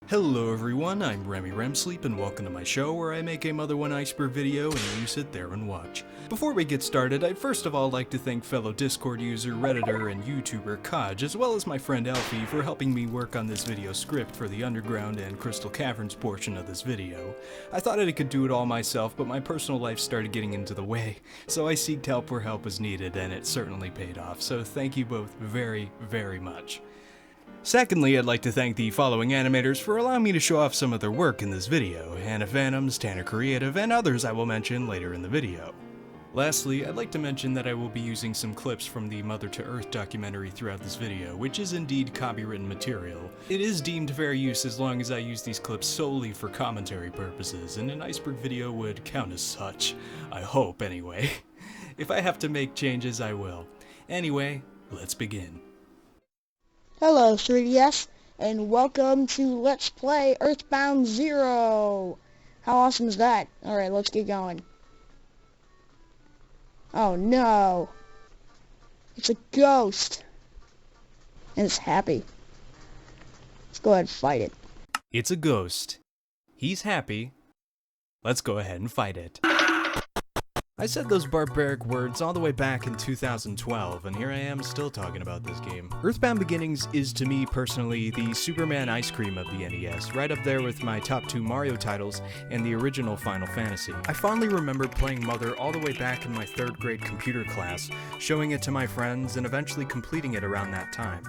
Hello everyone, I'm Remy Remsleep and welcome to my show where I make a Mother 1 Iceberg video and you sit there and watch. Before we get started, I'd first of all like to thank fellow Discord user, Redditor, and YouTuber Kaj, as well as my friend Elfie for helping me work on this video script for the Underground and Crystal Caverns portion of this video. I thought I could do it all myself, but my personal life started getting into the way, so I seeked help where help was needed and it certainly paid off, so thank you both very, very much. Secondly, I'd like to thank the following animators for allowing me to show off some of their work in this video: Hannah Phantoms, Tanner Creative, and others I will mention later in the video. Lastly, I'd like to mention that I will be using some clips from the Mother to Earth documentary throughout this video, which is indeed copywritten material. It is deemed fair use as long as I use these clips solely for commentary purposes, and an Iceberg video would count as such. I hope, anyway. If I have to make changes, I will. Anyway, let's begin. Hello 3DS, and welcome to Let's Play Earthbound Zero! How awesome is that? Alright, let's get going. Oh no! It's a ghost! And it's happy. Let's go ahead and fight it. It's a ghost. He's happy. Let's go ahead and fight it. I said those barbaric words all the way back in 2012, and here I am still talking about this game. Earthbound Beginnings is, to me personally, the Superman ice cream of the NES, right up there with my top 2 Mario titles and the original Final Fantasy. I fondly remember playing Mother all the way back in my 3rd grade computer class, showing it to my friends, and eventually completing it around that time.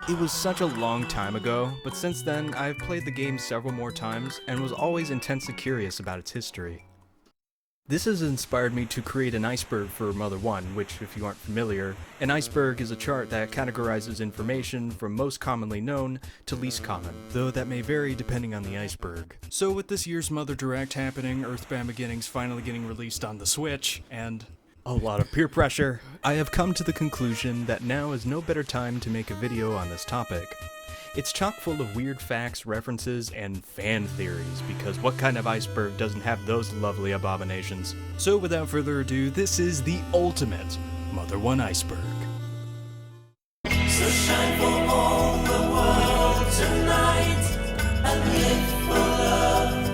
It was such a long time ago, but since then I've played the game several more times and was always intensely curious about its history. This has inspired me to create an iceberg for Mother 1, which, if you aren't familiar, an iceberg is a chart that categorizes information from most commonly known to least common, though that may vary depending on the iceberg. So with this year's Mother Direct happening, Earthbound Beginnings finally getting released on the Switch, and a lot of peer pressure, I have come to the conclusion that now is no better time to make a video on this topic. It's chock full of weird facts, references, and fan theories, because what kind of iceberg doesn't have those lovely abominations? So without further ado, this is the ultimate Mother 1 Iceberg. So shine for all the world tonight, and live for love,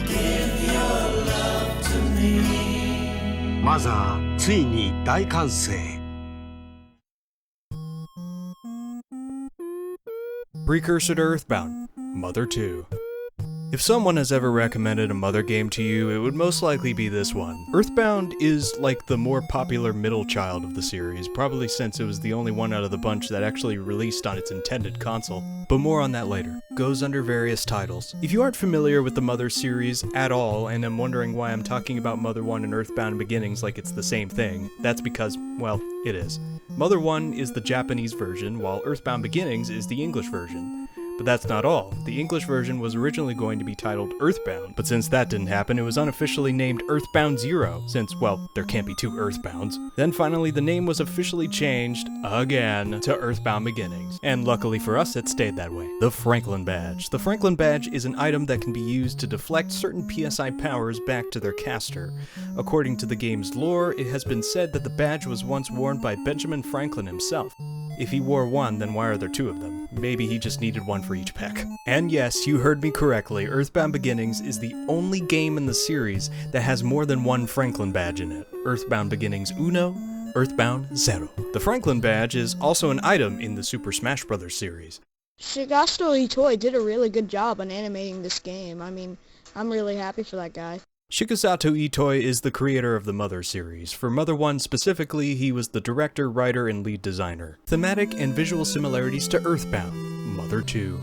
give your love to me. マザー、ついに大完成。Precursor to Earthbound, Mother 2. If someone has ever recommended a Mother game to you, it would most likely be this one. Earthbound is like the more popular middle child of the series, probably since it was the only one out of the bunch that actually released on its intended console. But more on that later. Goes under various titles. If you aren't familiar with the Mother series at all, and am wondering why I'm talking about Mother 1 and Earthbound Beginnings like it's the same thing, that's because, well, it is. Mother 1 is the Japanese version, while Earthbound Beginnings is the English version. But that's not all. The English version was originally going to be titled Earthbound, but since that didn't happen, it was unofficially named Earthbound Zero, since, well, there can't be 2 Earthbounds. Then finally, the name was officially changed, again, to Earthbound Beginnings. And luckily for us, it stayed that way. The Franklin Badge. The Franklin Badge is an item that can be used to deflect certain PSI powers back to their caster. According to the game's lore, it has been said that the badge was once worn by Benjamin Franklin himself. If he wore one, then why are there 2 of them? Maybe he just needed one for each peck. And yes, you heard me correctly, Earthbound Beginnings is the only game in the series that has more than 1 Franklin badge in it. Earthbound Beginnings Uno, Earthbound Zero. The Franklin badge is also an item in the Super Smash Bros. Series. Shigesato Itoi did a really good job on animating this game. I mean, I'm really happy for that guy. Shigesato Itoi is the creator of the Mother series. For Mother 1 specifically, he was the director, writer, and lead designer. Thematic and visual similarities to Earthbound, Mother 2.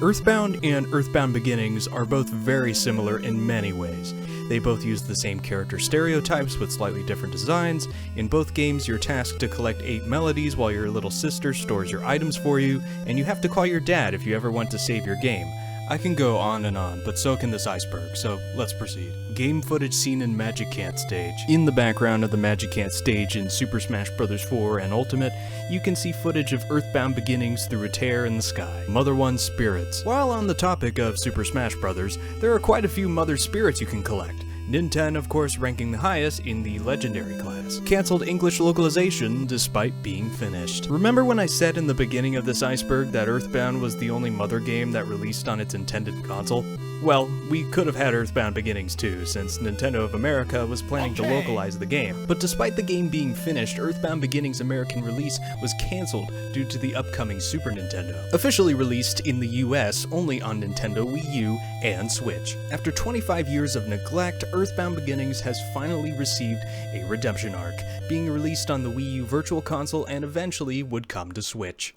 Earthbound and Earthbound Beginnings are both very similar in many ways. They both use the same character stereotypes with slightly different designs. In both games, you're tasked to collect 8 melodies while your little sister stores your items for you, and you have to call your dad if you ever want to save your game. I can go on and on, but so can this iceberg, so let's proceed. Game footage seen in Magicant stage. In the background of the Magicant stage in Super Smash Bros. 4 and Ultimate, you can see footage of Earthbound Beginnings through a tear in the sky. Mother 1 spirits. While on the topic of Super Smash Bros., there are quite a few Mother spirits you can collect. Nintendo of course ranking the highest in the Legendary class. Cancelled English localization despite being finished. Remember when I said in the beginning of this Iceberg that Earthbound was the only Mother game that released on its intended console? Well, we could have had Earthbound Beginnings too, since Nintendo of America was planning to localize the game. But despite the game being finished, Earthbound Beginnings' American release was cancelled due to the upcoming Super Nintendo. Officially released in the US only on Nintendo Wii U and Switch. After 25 years of neglect, Earthbound Beginnings has finally received a redemption arc, being released on the Wii U Virtual Console and eventually would come to Switch.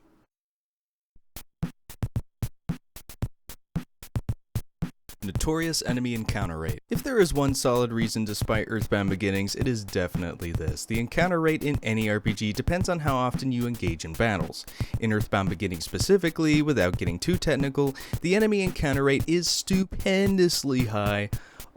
Notorious enemy encounter rate. If there is one solid reason despite Earthbound Beginnings, it is definitely this. The encounter rate in any RPG depends on how often you engage in battles. In Earthbound Beginnings specifically, without getting too technical, the enemy encounter rate is stupendously high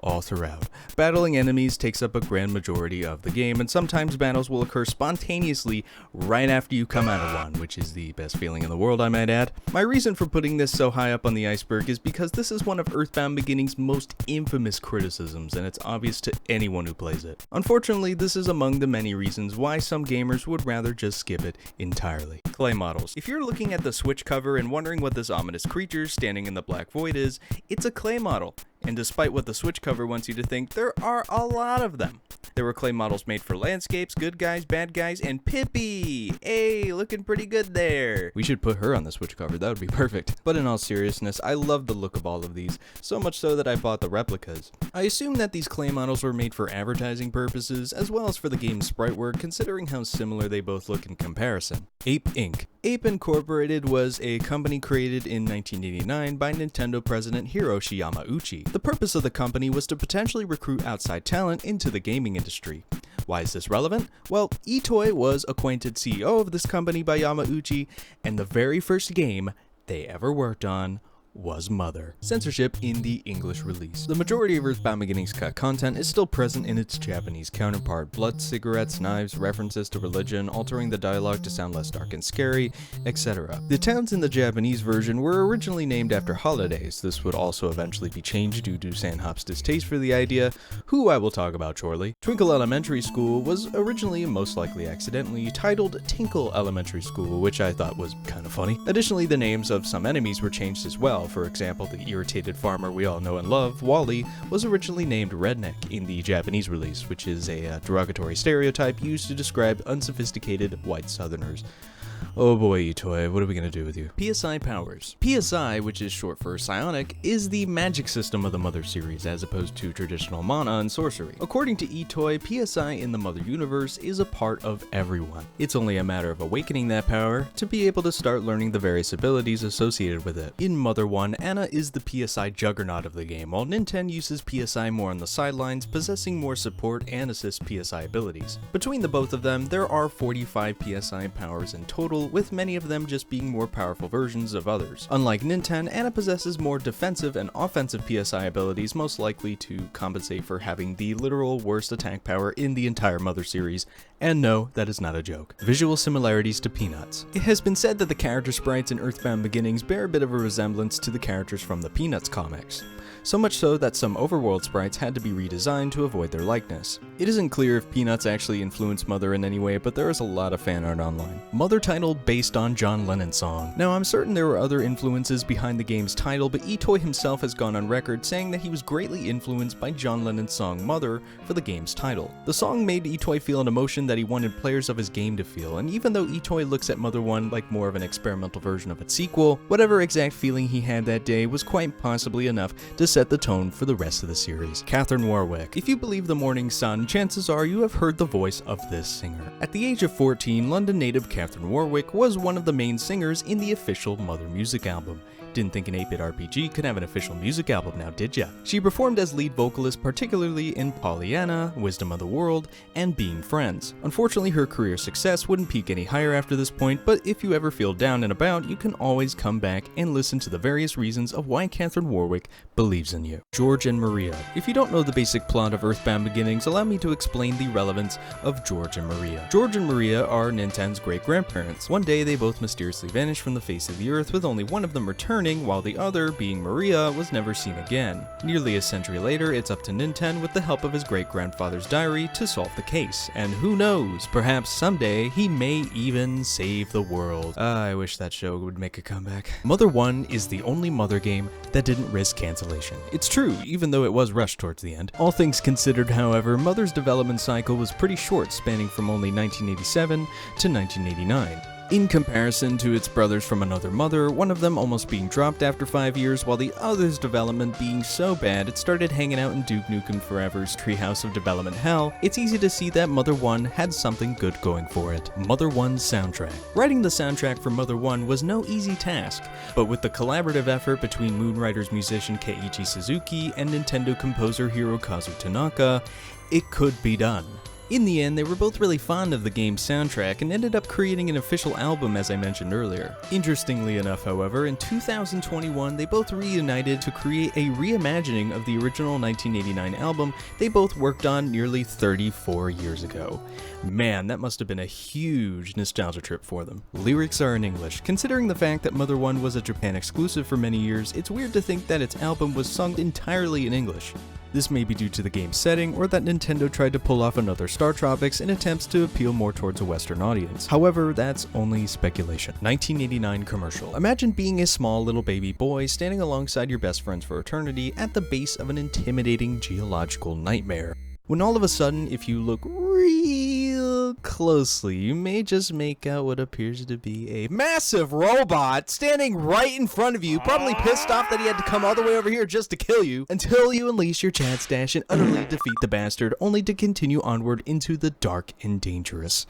all throughout. Battling enemies takes up a grand majority of the game, and sometimes battles will occur spontaneously right after you come out of one, which is the best feeling in the world, I might add. My reason for putting this so high up on the iceberg is because this is one of Earthbound Beginnings' most infamous criticisms, and it's obvious to anyone who plays it. Unfortunately, this is among the many reasons why some gamers would rather just skip it entirely. Clay models. If you're looking at the Switch cover and wondering what this ominous creature standing in the black void is, it's a clay model. And despite what the Switch cover wants you to think, there are a lot of them. There were clay models made for landscapes, good guys, bad guys, and Pippi! Hey, looking pretty good there. We should put her on the Switch cover, that would be perfect. But in all seriousness, I love the look of all of these, so much so that I bought the replicas. I assume that these clay models were made for advertising purposes, as well as for the game's sprite work, considering how similar they both look in comparison. Ape Inc. Ape Incorporated was a company created in 1989 by Nintendo president Hiroshi Yamauchi. The purpose of the company was to potentially recruit outside talent into the gaming industry. Why is this relevant? Well, Itoi was appointed CEO of this company by Yamauchi, and the very first game they ever worked on was Mother. Censorship in the English release. The majority of Earthbound Beginnings cut content is still present in its Japanese counterpart. Blood, cigarettes, knives, references to religion, altering the dialogue to sound less dark and scary, etc. The towns in the Japanese version were originally named after holidays. This would also eventually be changed due to Sanhop's distaste for the idea, who I will talk about shortly. Twinkle Elementary School was originally, most likely accidentally, titled Tinkle Elementary School, which I thought was kind of funny. Additionally, the names of some enemies were changed as well. For example, the irritated farmer we all know and love, Wally, was originally named Redneck in the Japanese release, which is a derogatory stereotype used to describe unsophisticated white Southerners. Oh boy, Itoi, what are we gonna do with you? PSI powers. PSI, which is short for psionic, is the magic system of the Mother series, as opposed to traditional mana and sorcery. According to Itoi, PSI in the Mother universe is a part of everyone. It's only a matter of awakening that power to be able to start learning the various abilities associated with it. In Mother 1, Anna is the PSI juggernaut of the game, while Nintendo uses PSI more on the sidelines, possessing more support and assist PSI abilities. Between the both of them, there are 45 PSI powers in total, with many of them just being more powerful versions of others. Unlike Nintendo, Anna possesses more defensive and offensive PSI abilities, most likely to compensate for having the literal worst attack power in the entire Mother series, and no, that is not a joke. Visual similarities to Peanuts. It has been said that the character sprites in Earthbound Beginnings bear a bit of a resemblance to the characters from the Peanuts comics. So much so that some overworld sprites had to be redesigned to avoid their likeness. It isn't clear if Peanuts actually influenced Mother in any way, but there is a lot of fan art online. Mother titled based on John Lennon's song. Now, I'm certain there were other influences behind the game's title, but Itoi himself has gone on record saying that he was greatly influenced by John Lennon's song Mother for the game's title. The song made Itoi feel an emotion that he wanted players of his game to feel, and even though Itoi looks at Mother 1 like more of an experimental version of its sequel, whatever exact feeling he had that day was quite possibly enough to set the tone for the rest of the series. Catherine Warwick. If you believe the Morning Sun, chances are you have heard the voice of this singer. At the age of 14, London native Catherine Warwick was one of the main singers in the official Mother music album. Didn't think an 8-bit RPG could have an official music album now, did ya? She performed as lead vocalist particularly in Pollyanna, Wisdom of the World, and Being Friends. Unfortunately, her career success wouldn't peak any higher after this point, but if you ever feel down and about, you can always come back and listen to the various reasons of why Catherine Warwick believes in you. George and Maria. If you don't know the basic plot of Earthbound Beginnings, allow me to explain the relevance of George and Maria. George and Maria are Nintendo's great-grandparents. One day, they both mysteriously vanish from the face of the earth, with only one of them returned returning, while the other, being Maria, was never seen again. Nearly a century later, it's up to Nintendo with the help of his great-grandfather's diary to solve the case. And who knows, perhaps someday he may even save the world. I wish that show would make a comeback. Mother 1 is the only Mother game that didn't risk cancellation. It's true, even though it was rushed towards the end. All things considered, however, Mother's development cycle was pretty short, spanning from only 1987 to 1989. In comparison to its brothers from another mother, one of them almost being dropped after 5 years, while the other's development being so bad it started hanging out in Duke Nukem Forever's treehouse of development hell, it's easy to see that Mother 1 had something good going for it. Mother 1's soundtrack. Writing the soundtrack for Mother 1 was no easy task, but with the collaborative effort between Moonriders musician Keiichi Suzuki and Nintendo composer Hirokazu Tanaka, it could be done. In the end, they were both really fond of the game's soundtrack and ended up creating an official album, as I mentioned earlier. Interestingly enough, however, in 2021 they both reunited to create a reimagining of the original 1989 album they both worked on nearly 34 years ago. Man, that must have been a huge nostalgia trip for them. Lyrics are in English. Considering the fact that Mother 1 was a Japan exclusive for many years, it's weird to think that its album was sung entirely in English. This may be due to the game's setting, or that Nintendo tried to pull off another Star Tropics in attempts to appeal more towards a Western audience. However, that's only speculation. 1989 commercial. Imagine being a small little baby boy standing alongside your best friends for eternity at the base of an intimidating geological nightmare. When all of a sudden, if you look real closely, you may just make out what appears to be a massive robot standing right in front of you, probably pissed off that he had to come all the way over here just to kill you, until you unleash your Chad Stash and utterly defeat the bastard, only to continue onward into the dark and dangerous.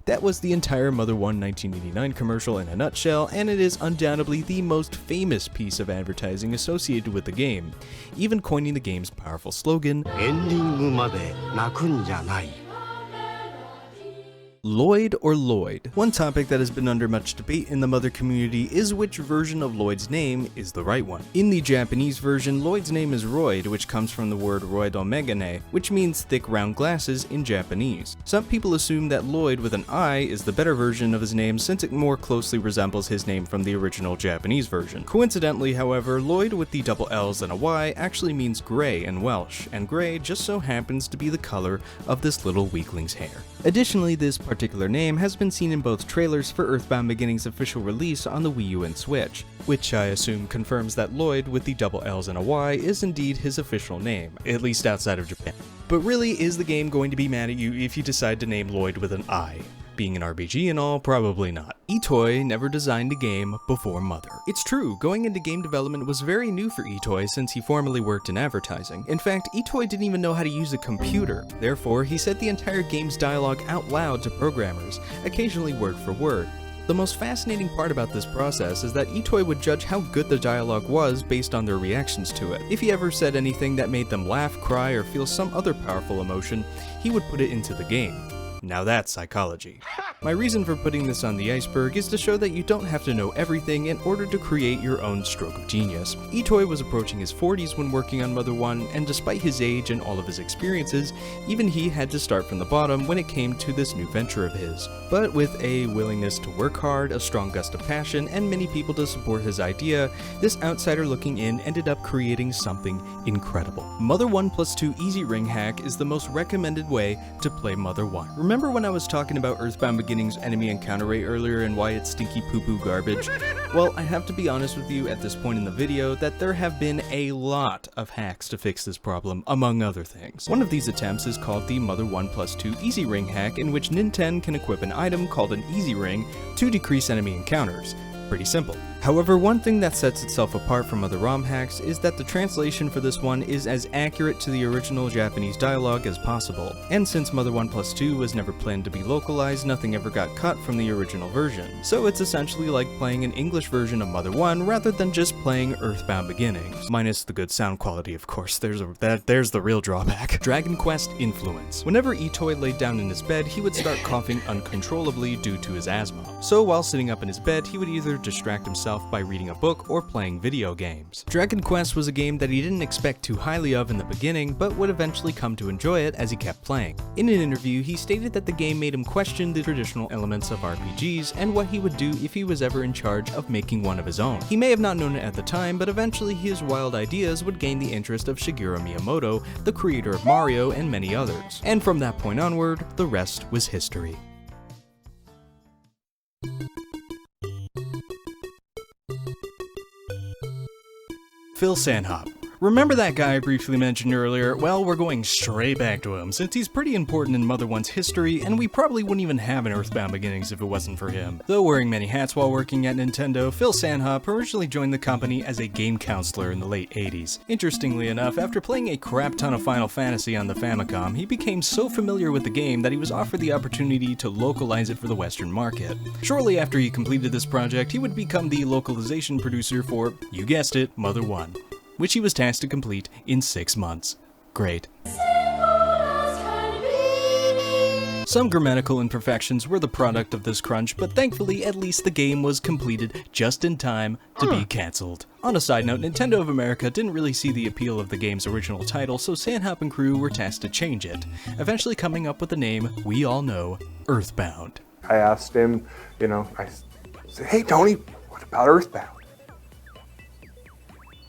That was the entire Mother 1 1989 commercial in a nutshell, and it is undoubtedly the most famous piece of advertising associated with the game, even coining the game's powerful slogan, エンディングまで泣くんじゃない Lloyd or Lloyd. One topic that has been under much debate in the Mother community is which version of Lloyd's name is the right one. In the Japanese version, Lloyd's name is Royd, which comes from the word Roido Megane, which means thick round glasses in Japanese. Some people assume that Lloyd with an I is the better version of his name since it more closely resembles his name from the original Japanese version. Coincidentally, however, Lloyd with the double L's and a Y actually means grey in Welsh, and grey just so happens to be the color of this little weakling's hair. Additionally, this particular name has been seen in both trailers for Earthbound Beginning's official release on the Wii U and Switch, which I assume confirms that Lloyd with the double L's and a Y is indeed his official name, at least outside of Japan. But really, is the game going to be mad at you if you decide to name Lloyd with an I? Being an RPG and all, probably not. Itoi never designed a game before Mother. It's true, going into game development was very new for Itoi since he formerly worked in advertising. In fact, Itoi didn't even know how to use a computer. Therefore, he said the entire game's dialogue out loud to programmers, occasionally word for word. The most fascinating part about this process is that Itoi would judge how good the dialogue was based on their reactions to it. If he ever said anything that made them laugh, cry, or feel some other powerful emotion, he would put it into the game. Now that's psychology. My reason for putting this on the Iceberg is to show that you don't have to know everything in order to create your own stroke of genius. Itoi was approaching his 40s when working on Mother 1, and despite his age and all of his experiences, even he had to start from the bottom when it came to this new venture of his. But with a willingness to work hard, a strong gust of passion, and many people to support his idea, this outsider looking in ended up creating something incredible. Mother 1 plus 2 Easy Ring Hack is the most recommended way to play Mother 1. Remember when I was talking about Earthbound Beginning's enemy encounter rate earlier and why it's stinky poo-poo garbage? Well, I have to be honest with you at this point in the video that there have been a lot of hacks to fix this problem, among other things. One of these attempts is called the Mother 1 plus 2 Easy Ring Hack, in which Nintendo can equip an item called an Easy Ring to decrease enemy encounters. Pretty simple. However, one thing that sets itself apart from other ROM hacks is that the translation for this one is as accurate to the original Japanese dialogue as possible. And since Mother 1 plus 2 was never planned to be localized, nothing ever got cut from the original version. So it's essentially like playing an English version of Mother 1 rather than just playing Earthbound Beginnings. Minus the good sound quality, of course. There's the real drawback. Dragon Quest influence. Whenever Itoi laid down in his bed, he would start coughing uncontrollably due to his asthma. So while sitting up in his bed, he would either distract himself himself by reading a book or playing video games. Dragon Quest was a game that he didn't expect too highly of in the beginning, but would eventually come to enjoy it as he kept playing. In an interview, he stated that the game made him question the traditional elements of RPGs and what he would do if he was ever in charge of making one of his own. He may have not known it at the time, but eventually his wild ideas would gain the interest of Shigeru Miyamoto, the creator of Mario and many others. And from that point onward, the rest was history. Phil Sanhop. Remember that guy I briefly mentioned earlier? Well, we're going straight back to him, since he's pretty important in Mother 1's history, and we probably wouldn't even have an Earthbound Beginnings if it wasn't for him. Though wearing many hats while working at Nintendo, Phil Sanhop originally joined the company as a game counselor in the late 80s. Interestingly enough, after playing a crap ton of Final Fantasy on the Famicom, he became so familiar with the game that he was offered the opportunity to localize it for the Western market. Shortly after he completed this project, he would become the localization producer for, you guessed it, Mother 1. Which he was tasked to complete in 6 months. Great. Some grammatical imperfections were the product of this crunch, but thankfully at least the game was completed just in time to be cancelled. On a side note, Nintendo of America didn't really see the appeal of the game's original title, so Sanhop and crew were tasked to change it, eventually coming up with the name we all know, Earthbound. I asked him, I said, hey Tony, what about Earthbound?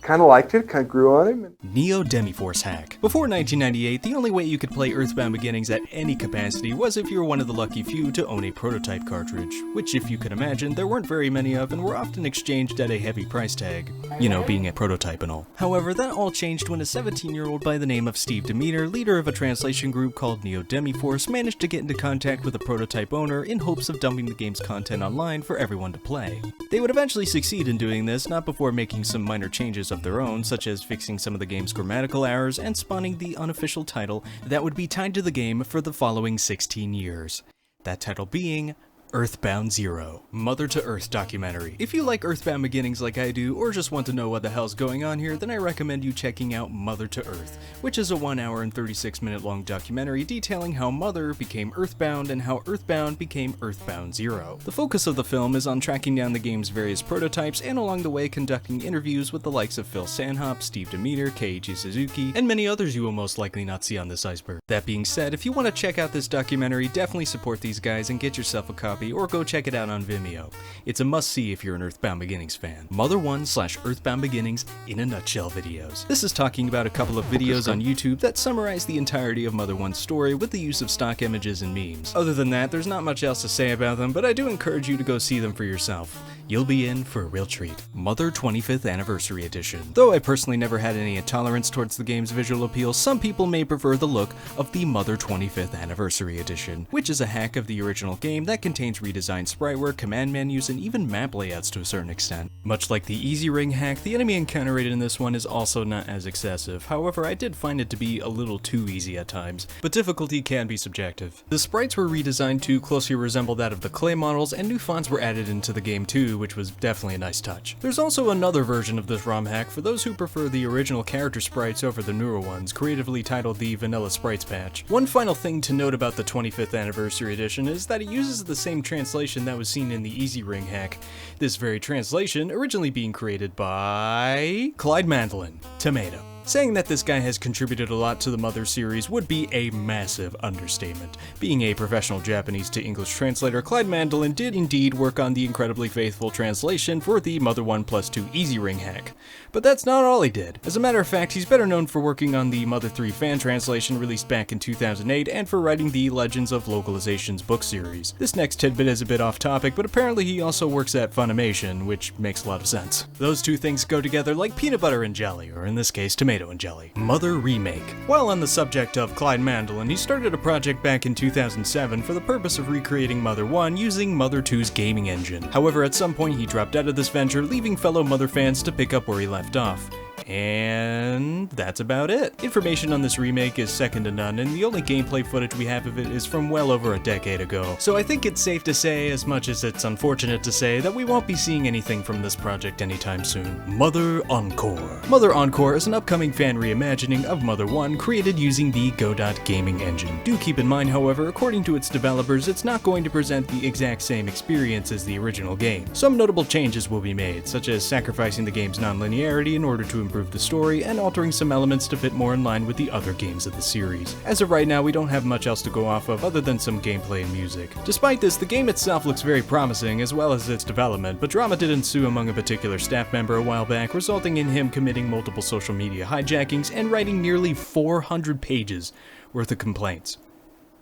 Kind of liked it, kind of grew on him. Neo Demiforce hack. Before 1998, the only way you could play Earthbound Beginnings at any capacity was if you were one of the lucky few to own a prototype cartridge, which if you could imagine, there weren't very many of and were often exchanged at a heavy price tag. You know, being a prototype and all. However, that all changed when a 17-year-old by the name of Steve Demeter, leader of a translation group called Neo Demiforce, managed to get into contact with a prototype owner in hopes of dumping the game's content online for everyone to play. They would eventually succeed in doing this, not before making some minor changes of their own, such as fixing some of the game's grammatical errors and spawning the unofficial title that would be tied to the game for the following 16 years. That title being Earthbound Zero, Mother to Earth documentary. If you like Earthbound Beginnings like I do, or just want to know what the hell's going on here, then I recommend you checking out Mother to Earth, which is a 1 hour and 36-minute long documentary detailing how Mother became Earthbound and how Earthbound became Earthbound Zero. The focus of the film is on tracking down the game's various prototypes and along the way conducting interviews with the likes of Phil Sanhop, Steve Demeter, Keiichi Suzuki, and many others you will most likely not see on this iceberg. That being said, if you want to check out this documentary, definitely support these guys and get yourself a copy, or go check it out on Vimeo. It's a must-see if you're an Earthbound Beginnings fan. Mother 1/Earthbound Beginnings in a nutshell videos. This is talking about a couple of videos on YouTube that summarize the entirety of Mother 1's story with the use of stock images and memes. Other than that, there's not much else to say about them, but I do encourage you to go see them for yourself. You'll be in for a real treat. Mother 25th Anniversary Edition. Though I personally never had any intolerance towards the game's visual appeal, some people may prefer the look of the Mother 25th Anniversary Edition, which is a hack of the original game that contains redesigned spritework, command menus, and even map layouts to a certain extent. Much like the Easy Ring hack, the enemy encounter rate in this one is also not as excessive. However, I did find it to be a little too easy at times, but difficulty can be subjective. The sprites were redesigned to closely resemble that of the clay models, and new fonts were added into the game too, which was definitely a nice touch. There's also another version of this ROM hack for those who prefer the original character sprites over the newer ones, creatively titled the Vanilla Sprites patch. One final thing to note about the 25th Anniversary Edition is that it uses the same translation that was seen in the Easy Ring hack. This very translation originally being created by Clyde Mandolin, Tomato. Saying that this guy has contributed a lot to the Mother series would be a massive understatement. Being a professional Japanese to English translator, Clyde Mandolin did indeed work on the incredibly faithful translation for the Mother 1+2 Easy Ring hack. But that's not all he did. As a matter of fact, he's better known for working on the Mother 3 fan translation released back in 2008 and for writing the Legends of Localizations book series. This next tidbit is a bit off topic, but apparently he also works at Funimation, which makes a lot of sense. Those two things go together like peanut butter and jelly, or in this case, tomato and jelly. Mother Remake. While on the subject of Clyde Mandolin, he started a project back in 2007 for the purpose of recreating Mother 1 using Mother 2's gaming engine. However, at some point he dropped out of this venture, leaving fellow Mother fans to pick up where he left off. And that's about it. Information on this remake is second to none, and the only gameplay footage we have of it is from well over a decade ago. So I think it's safe to say, as much as it's unfortunate to say, that we won't be seeing anything from this project anytime soon. Mother Encore. Mother Encore is an upcoming fan reimagining of Mother 1 created using the Godot gaming engine. Do keep in mind, however, according to its developers, it's not going to present the exact same experience as the original game. Some notable changes will be made, such as sacrificing the game's non-linearity in order to improve the story and altering some elements to fit more in line with the other games of the series. As of right now, we don't have much else to go off of other than some gameplay and music. Despite this, the game itself looks very promising, as well as its development, but drama did ensue among a particular staff member a while back, resulting in him committing multiple social media hijackings and writing nearly 400 pages worth of complaints.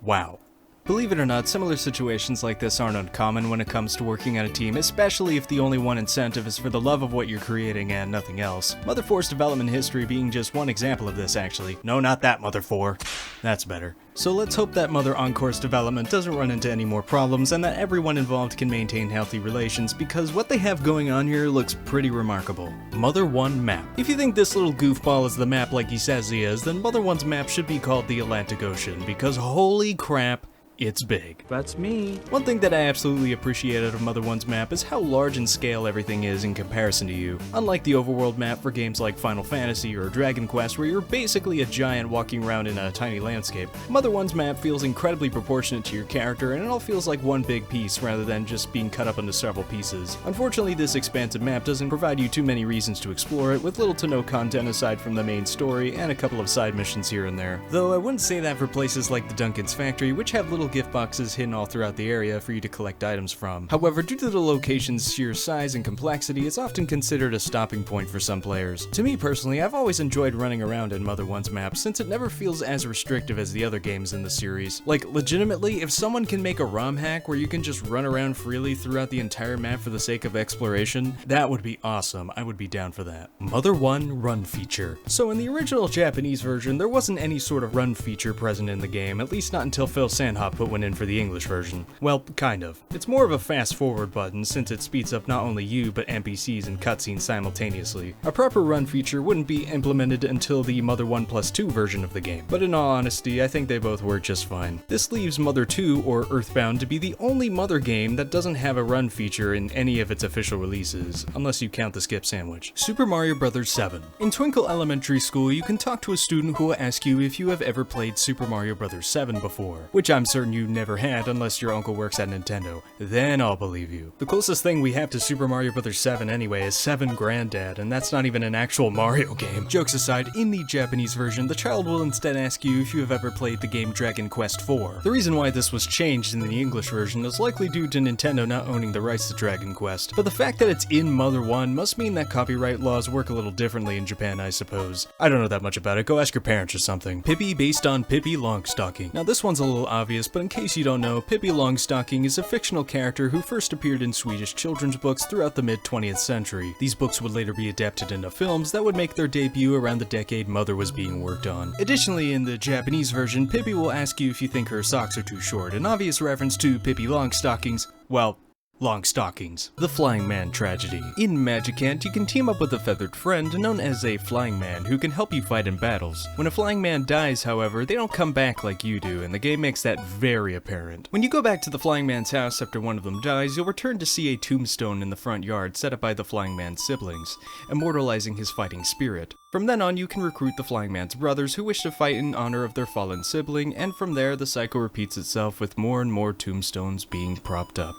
Wow. Believe it or not, similar situations like this aren't uncommon when it comes to working on a team, especially if the only one incentive is for the love of what you're creating and nothing else. Mother 4's development history being just one example of this, actually. No, not that Mother 4. That's better. So let's hope that Mother Encore's development doesn't run into any more problems and that everyone involved can maintain healthy relations, because what they have going on here looks pretty remarkable. Mother 1 map. If you think this little goofball is the map like he says he is, then Mother 1's map should be called the Atlantic Ocean, because holy crap, it's big. That's me. One thing that I absolutely appreciate out of Mother 1's map is how large in scale everything is in comparison to you. Unlike the overworld map for games like Final Fantasy or Dragon Quest, where you're basically a giant walking around in a tiny landscape, Mother 1's map feels incredibly proportionate to your character, and it all feels like one big piece rather than just being cut up into several pieces. Unfortunately, this expansive map doesn't provide you too many reasons to explore it, with little to no content aside from the main story and a couple of side missions here and there. Though I wouldn't say that for places like the Duncan's Factory, which have little gift boxes hidden all throughout the area for you to collect items from. However, due to the location's sheer size and complexity, it's often considered a stopping point for some players. To me personally, I've always enjoyed running around in Mother 1's map, since it never feels as restrictive as the other games in the series. Like, legitimately, if someone can make a ROM hack where you can just run around freely throughout the entire map for the sake of exploration, that would be awesome. I would be down for that. Mother 1 run feature. So in the original Japanese version, there wasn't any sort of run feature present in the game, at least not until Phil Sandhop put one in for the English version. Well, kind of. It's more of a fast forward button, since it speeds up not only you, but NPCs and cutscenes simultaneously. A proper run feature wouldn't be implemented until the Mother 1+2 version of the game, but in all honesty, I think they both work just fine. This leaves Mother 2, or Earthbound, to be the only Mother game that doesn't have a run feature in any of its official releases, unless you count the skip sandwich. Super Mario Bros. 7. In Twinkle Elementary School, you can talk to a student who will ask you if you have ever played Super Mario Bros. 7 before, which I'm certain you never had unless your uncle works at Nintendo. Then I'll believe you. The closest thing we have to Super Mario Bros. 7 anyway is 7 Granddad, and that's not even an actual Mario game. Jokes aside, in the Japanese version, the child will instead ask you if you have ever played the game Dragon Quest IV. The reason why this was changed in the English version is likely due to Nintendo not owning the rights to Dragon Quest, but the fact that it's in Mother 1 must mean that copyright laws work a little differently in Japan, I suppose. I don't know that much about it, go ask your parents or something. Pippi based on Pippi Longstocking. Now this one's a little obvious, but in case you don't know, Pippi Longstocking is a fictional character who first appeared in Swedish children's books throughout the mid-20th century. These books would later be adapted into films that would make their debut around the decade Mother was being worked on. Additionally, in the Japanese version, Pippi will ask you if you think her socks are too short, an obvious reference to Pippi Longstockings, well, long stockings. The Flying Man Tragedy. In Magicant, you can team up with a feathered friend known as a Flying Man who can help you fight in battles. When a Flying Man dies, however, they don't come back like you do, and the game makes that very apparent. When you go back to the Flying Man's house after one of them dies, you'll return to see a tombstone in the front yard set up by the Flying Man's siblings, immortalizing his fighting spirit. From then on, you can recruit the Flying Man's brothers who wish to fight in honor of their fallen sibling, and from there, the cycle repeats itself with more and more tombstones being propped up.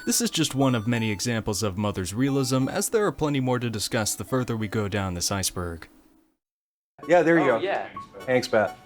This is just one of many examples of Mother's realism, as there are plenty more to discuss the further we go down this iceberg. Yeah, there you go. Yeah. Hank's bat.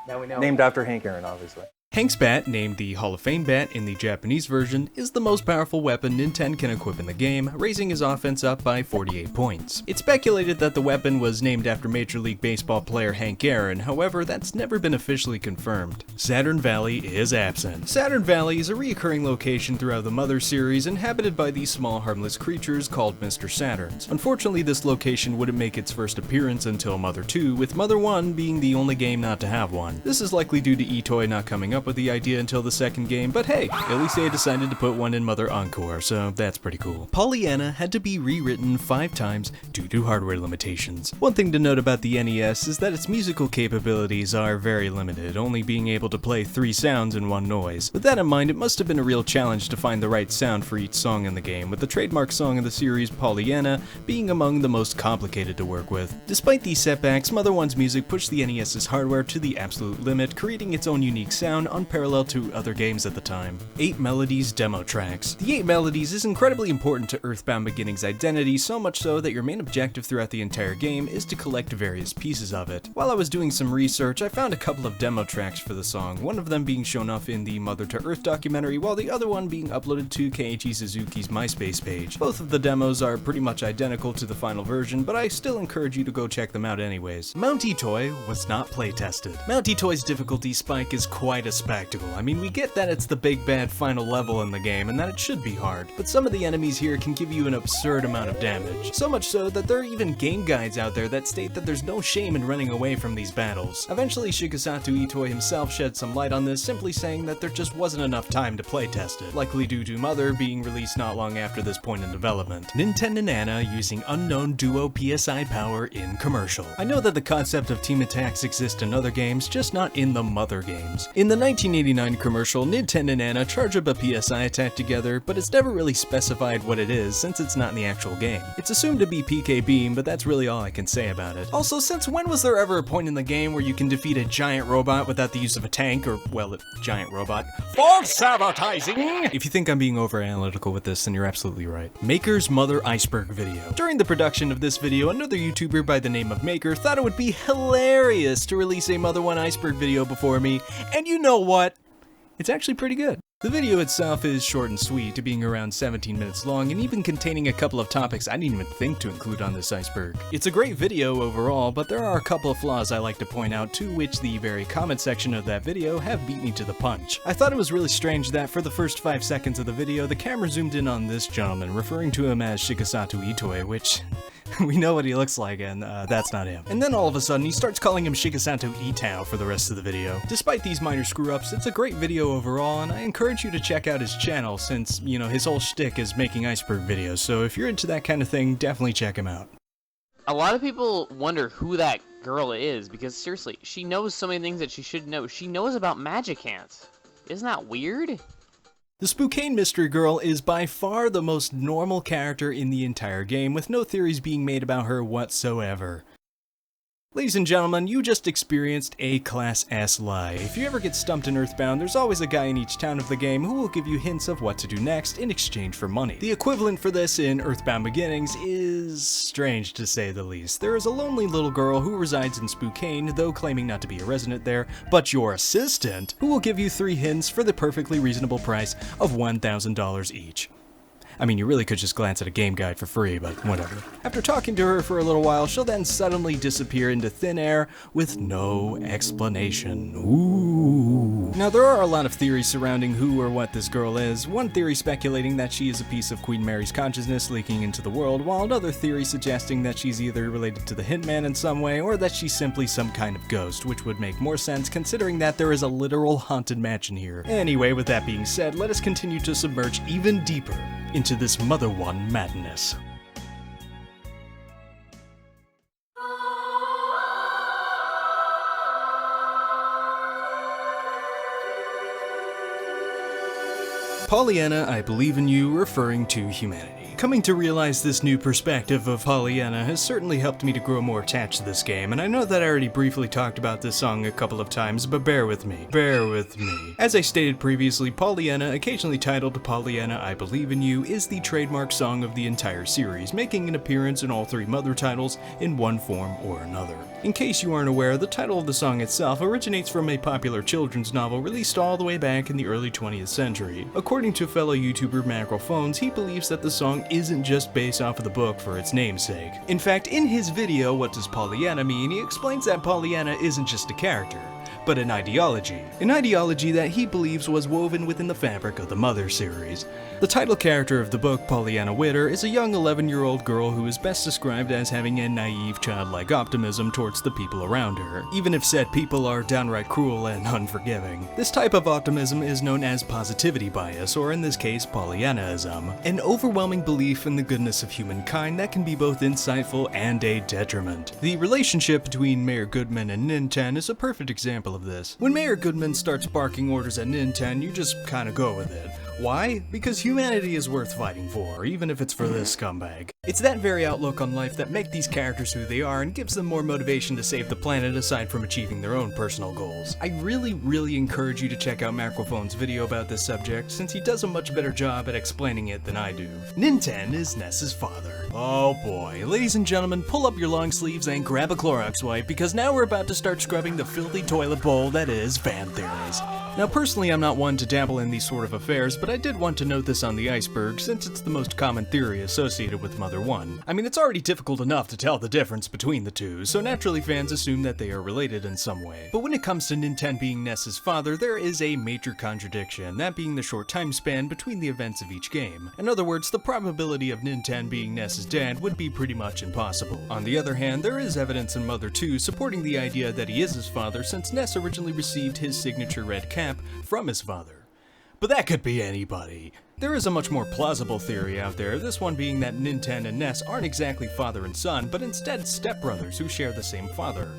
Now we know. Named after Hank Aaron, obviously. Hank's bat, named the Hall of Fame bat in the Japanese version, is the most powerful weapon Nintendo can equip in the game, raising his offense up by 48 points. It's speculated that the weapon was named after Major League Baseball player Hank Aaron, however, that's never been officially confirmed. Saturn Valley is absent. Saturn Valley is a recurring location throughout the Mother series, inhabited by these small harmless creatures called Mr. Saturns. Unfortunately, this location wouldn't make its first appearance until Mother 2, with Mother 1 being the only game not to have one. This is likely due to Itoy not coming up up with the idea until the second game, but hey, at least they decided to put one in Mother Encore, so that's pretty cool. Pollyanna had to be rewritten 5 times due to hardware limitations. One thing to note about the NES is that its musical capabilities are very limited, only being able to play 3 sounds and 1 noise. With that in mind, it must have been a real challenge to find the right sound for each song in the game, with the trademark song of the series, Pollyanna, being among the most complicated to work with. Despite these setbacks, Mother 1's music pushed the NES's hardware to the absolute limit, creating its own unique sound unparalleled to other games at the time. 8 Melodies demo tracks. The 8 Melodies is incredibly important to Earthbound Beginning's identity, so much so that your main objective throughout the entire game is to collect various pieces of it. While I was doing some research, I found a couple of demo tracks for the song, one of them being shown off in the Mother to Earth documentary, while the other one being uploaded to Keiichi Suzuki's MySpace page. Both of the demos are pretty much identical to the final version, but I still encourage you to go check them out anyways. Mount Itoy was not playtested. Mount Itoy's difficulty spike is quite a spectacle. I mean, we get that it's the big bad final level in the game and that it should be hard, but some of the enemies here can give you an absurd amount of damage. So much so that there are even game guides out there that state that there's no shame in running away from these battles. Eventually, Shigesato Itoi himself shed some light on this, simply saying that there just wasn't enough time to playtest it, likely due to Mother being released not long after this point in development. Nintendo Nana using unknown duo PSI power in commercial. I know that the concept of team attacks exists in other games, just not in the Mother games. In the 1989 commercial, Nintendo Nana charge up a PSI attack together, but it's never really specified what it is since it's not in the actual game. It's assumed to be PK Beam, but that's really all I can say about it. Also, since when was there ever a point in the game where you can defeat a giant robot without the use of a tank, or, well, a giant robot? False advertising! If you think I'm being over-analytical with this, then you're absolutely right. Maker's Mother Iceberg video. During the production of this video, another YouTuber by the name of Maker thought it would be hilarious to release a Mother 1 Iceberg video before me, and you know what? It's actually pretty good. The video itself is short and sweet, being around 17 minutes long and even containing a couple of topics I didn't even think to include on this iceberg. It's a great video overall, but there are a couple of flaws I like to point out, to which the very comment section of that video have beat me to the punch. I thought it was really strange that for the first 5 seconds of the video, the camera zoomed in on this gentleman, referring to him as Shigesato Itoi, which we know what he looks like, and that's not him. And then all of a sudden, he starts calling him Shigesato Itao for the rest of the video. Despite these minor screw-ups, it's a great video overall, and I encourage you to check out his channel since, you know, his whole shtick is making iceberg videos, so if you're into that kind of thing, definitely check him out. A lot of people wonder who that girl is, because seriously, she knows so many things that she should know. She knows about magic hands. Isn't that weird? The Spokane Mystery Girl is by far the most normal character in the entire game, with no theories being made about her whatsoever. Ladies and gentlemen, you just experienced a Class S lie. If you ever get stumped in Earthbound, there's always a guy in each town of the game who will give you hints of what to do next in exchange for money. The equivalent for this in Earthbound Beginnings is strange to say the least. There is a lonely little girl who resides in Spokane, though claiming not to be a resident there, but your assistant, who will give you 3 hints for the perfectly reasonable price of $1,000 each. I mean, you really could just glance at a game guide for free, but whatever. After talking to her for a little while, she'll then suddenly disappear into thin air with no explanation. Ooh. Now, there are a lot of theories surrounding who or what this girl is. One theory speculating that she is a piece of Queen Mary's consciousness leaking into the world, while another theory suggesting that she's either related to the Hitman in some way, or that she's simply some kind of ghost, which would make more sense considering that there is a literal haunted mansion here. Anyway, with that being said, let us continue to submerge even deeper into this Mother 1 madness. Pollyanna, I believe in you, referring to humanity. Coming to realize this new perspective of Pollyanna has certainly helped me to grow more attached to this game, and I know that I already briefly talked about this song a couple of times, but bear with me. Bear with me. As I stated previously, Pollyanna, occasionally titled Pollyanna, I Believe in You, is the trademark song of the entire series, making an appearance in all 3 Mother titles in one form or another. In case you aren't aware, the title of the song itself originates from a popular children's novel released all the way back in the early 20th century. According to fellow YouTuber Mackerel Phones, he believes that the song isn't just based off of the book for its namesake. In fact, in his video, What Does Pollyanna Mean?, he explains that Pollyanna isn't just a character, but an ideology. An ideology that he believes was woven within the fabric of the Mother series. The title character of the book, Pollyanna Witter, is a young 11-year-old girl who is best described as having a naive, childlike optimism towards the people around her, even if said people are downright cruel and unforgiving. This type of optimism is known as positivity bias, or in this case, Pollyannaism, an overwhelming belief in the goodness of humankind that can be both insightful and a detriment. The relationship between Mayor Goodman and Ninten is a perfect example of this. When Mayor Goodman starts barking orders at Ninten, you just kinda go with it. Why? Because humanity is worth fighting for, even if it's for this scumbag. It's that very outlook on life that make these characters who they are and gives them more motivation to save the planet aside from achieving their own personal goals. I really encourage you to check out Macrophone's video about this subject, since he does a much better job at explaining it than I do. Ninten is Ness's father. Oh boy. Ladies and gentlemen, pull up your long sleeves and grab a Clorox wipe, because now we're about to start scrubbing the filthy toilet bowl that is fan theories. Now personally, I'm not one to dabble in these sort of affairs, but I did want to note this on the Iceberg since it's the most common theory associated with Mother 1. I mean, it's already difficult enough to tell the difference between the two, so naturally fans assume that they are related in some way. But when it comes to Ninten being Ness's father, there is a major contradiction, that being the short time span between the events of each game. In other words, the probability of Ninten being Ness's dad would be pretty much impossible. On the other hand, there is evidence in Mother 2 supporting the idea that he is his father, since Ness originally received his signature red cap from his father. But that could be anybody. There is a much more plausible theory out there, this one being that Ninten and Ness aren't exactly father and son, but instead stepbrothers who share the same father.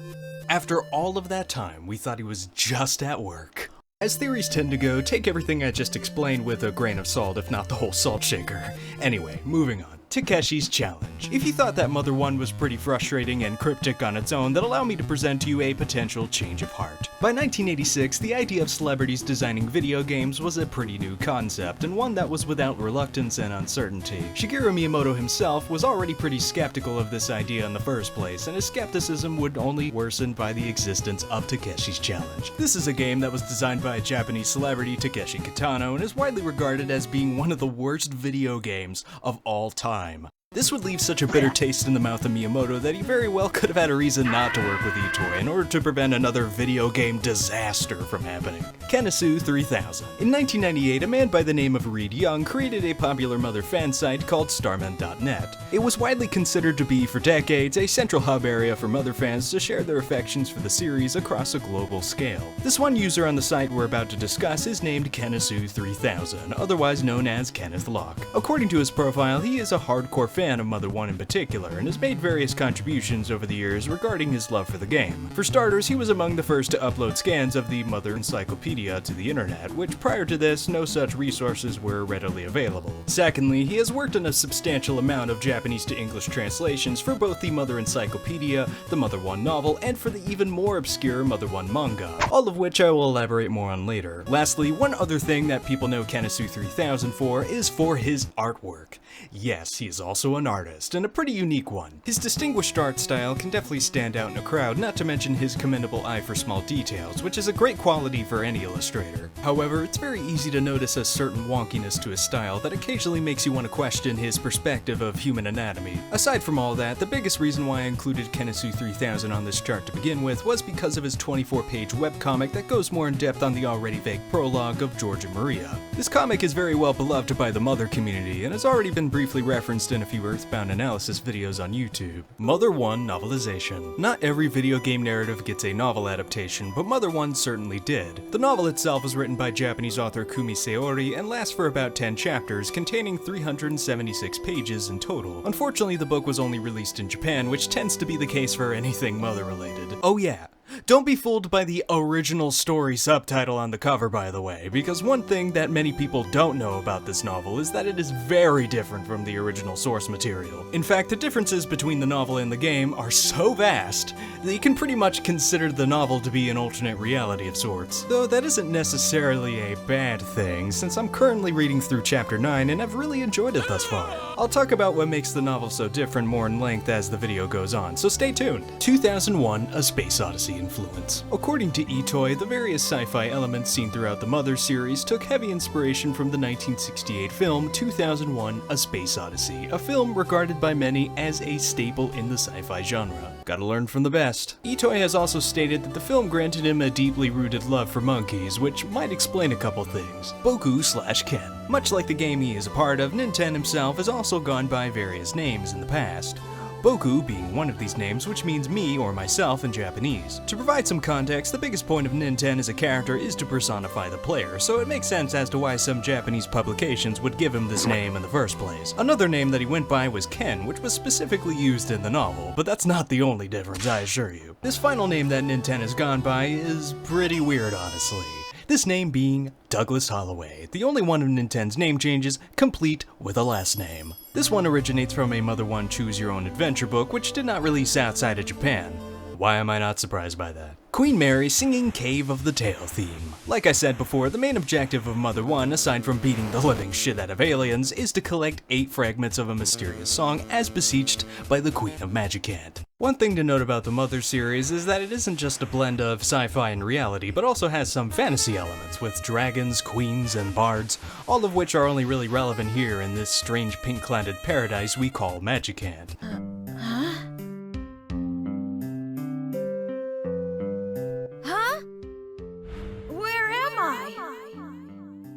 After all of that time, we thought he was just at work. As theories tend to go, take everything I just explained with a grain of salt, if not the whole salt shaker. Anyway, moving on. Takeshi's Challenge. If you thought that Mother 1 was pretty frustrating and cryptic on its own, then allow me to present to you a potential change of heart. By 1986, the idea of celebrities designing video games was a pretty new concept, and one that was without reluctance and uncertainty. Shigeru Miyamoto himself was already pretty skeptical of this idea in the first place, and his skepticism would only worsen by the existence of Takeshi's Challenge. This is a game that was designed by a Japanese celebrity, Takeshi Kitano, and is widely regarded as being one of the worst video games of all time. This would leave such a bitter taste in the mouth of Miyamoto that he very well could have had a reason not to work with eToy in order to prevent another video game disaster from happening. Kenisu 3000. In 1998, a man by the name of Reed Young created a popular Mother fan site called Starman.net. It was widely considered to be, for decades, a central hub area for Mother fans to share their affections for the series across a global scale. This one user on the site we're about to discuss is named Kenisu 3000, otherwise known as Kenneth Locke. According to his profile, he is a hardcore fan of Mother 1 in particular, and has made various contributions over the years regarding his love for the game. For starters, he was among the first to upload scans of the Mother Encyclopedia to the internet, which prior to this, no such resources were readily available. Secondly, he has worked on a substantial amount of Japanese to English translations for both the Mother Encyclopedia, the Mother 1 novel, and for the even more obscure Mother 1 manga, all of which I will elaborate more on later. Lastly, one other thing that people know Kenisu 3000 for is for his artwork. Yes, he is also an artist, and a pretty unique one. His distinguished art style can definitely stand out in a crowd, not to mention his commendable eye for small details, which is a great quality for any illustrator. However, it's very easy to notice a certain wonkiness to his style that occasionally makes you want to question his perspective of human anatomy. Aside from all that, the biggest reason why I included Kenisu 3000 on this chart to begin with was because of his 24-page webcomic that goes more in depth on the already vague prologue of George and Maria. This comic is very well beloved by the Mother community, and has already been briefly referenced in a few Earthbound analysis videos on YouTube. Mother 1 novelization. Not every video game narrative gets a novel adaptation, but Mother 1 certainly did. The novel itself was written by Japanese author Kumi Saori and lasts for about 10 chapters, containing 376 pages in total. Unfortunately, the book was only released in Japan, which tends to be the case for anything Mother related. Oh yeah. Don't be fooled by the original story subtitle on the cover, by the way, because one thing that many people don't know about this novel is that it is very different from the original source material. In fact, the differences between the novel and the game are so vast that you can pretty much consider the novel to be an alternate reality of sorts. Though that isn't necessarily a bad thing, since I'm currently reading through chapter 9 and I've really enjoyed it thus far. I'll talk about what makes the novel so different more in length as the video goes on, so stay tuned. 2001: A Space Odyssey. influence. According to Itoy, the various sci-fi elements seen throughout the Mother series took heavy inspiration from the 1968 film 2001: A Space Odyssey, a film regarded by many as a staple in the sci-fi genre. Gotta learn from the best. Itoy has also stated that the film granted him a deeply rooted love for monkeys, which might explain a couple things. Boku/Ken. Much like the game he is a part of, Nintendo himself has also gone by various names in the past. Boku being one of these names, which means me or myself in Japanese. To provide some context, the biggest point of Nintendo as a character is to personify the player, so it makes sense as to why some Japanese publications would give him this name in the first place. Another name that he went by was Ken, which was specifically used in the novel, but that's not the only difference, I assure you. This final name that Nintendo has gone by is pretty weird, honestly. This name being Douglas Holloway, the only one of Nintendo's name changes complete with a last name. This one originates from a Mother 1 Choose Your Own Adventure book, which did not release outside of Japan. Why am I not surprised by that? Queen Mary singing Cave of the Tail theme. Like I said before, the main objective of Mother 1, aside from beating the living shit out of aliens, is to collect 8 fragments of a mysterious song as beseeched by the Queen of Magicant. One thing to note about the Mother series is that it isn't just a blend of sci-fi and reality, but also has some fantasy elements with dragons, queens, and bards, all of which are only really relevant here in this strange pink-clouded paradise we call Magicant.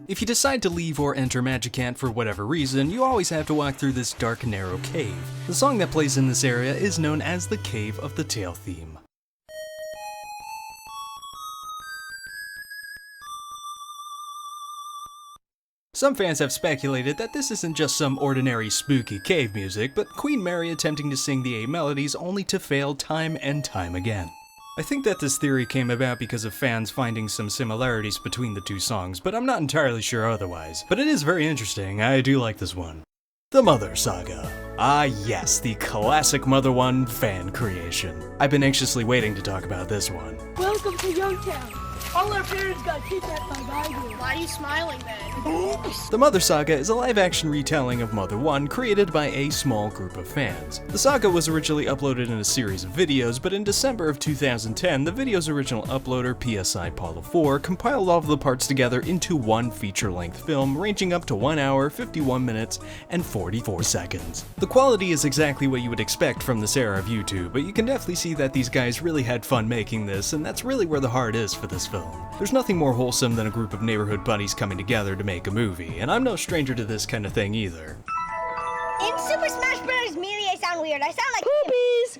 If you decide to leave or enter Magicant for whatever reason, you always have to walk through this dark, narrow cave. The song that plays in this area is known as the Cave of the Tail theme. Some fans have speculated that this isn't just some ordinary spooky cave music, but Queen Mary attempting to sing the 8 melodies only to fail time and time again. I think that this theory came about because of fans finding some similarities between the two songs, but I'm not entirely sure otherwise. But it is very interesting, I do like this one. The Mother Saga. Ah yes, the classic Mother 1 fan creation. I've been anxiously waiting to talk about this one. Welcome to Youngtown. All our parents got kidnapped by Baidu. Why are you smiling then? The Mother Saga is a live-action retelling of Mother 1 created by a small group of fans. The saga was originally uploaded in a series of videos, but in December of 2010, the video's original uploader, PSI Paula 4, compiled all of the parts together into one feature-length film, ranging up to 1 hour, 51 minutes, and 44 seconds. The quality is exactly what you would expect from this era of YouTube, but you can definitely see that these guys really had fun making this, and that's really where the heart is for this film. There's nothing more wholesome than a group of neighborhood buddies coming together to make a movie, and I'm no stranger to this kind of thing either. In Super Smash Bros. Melee, I sound weird. I sound like poopies.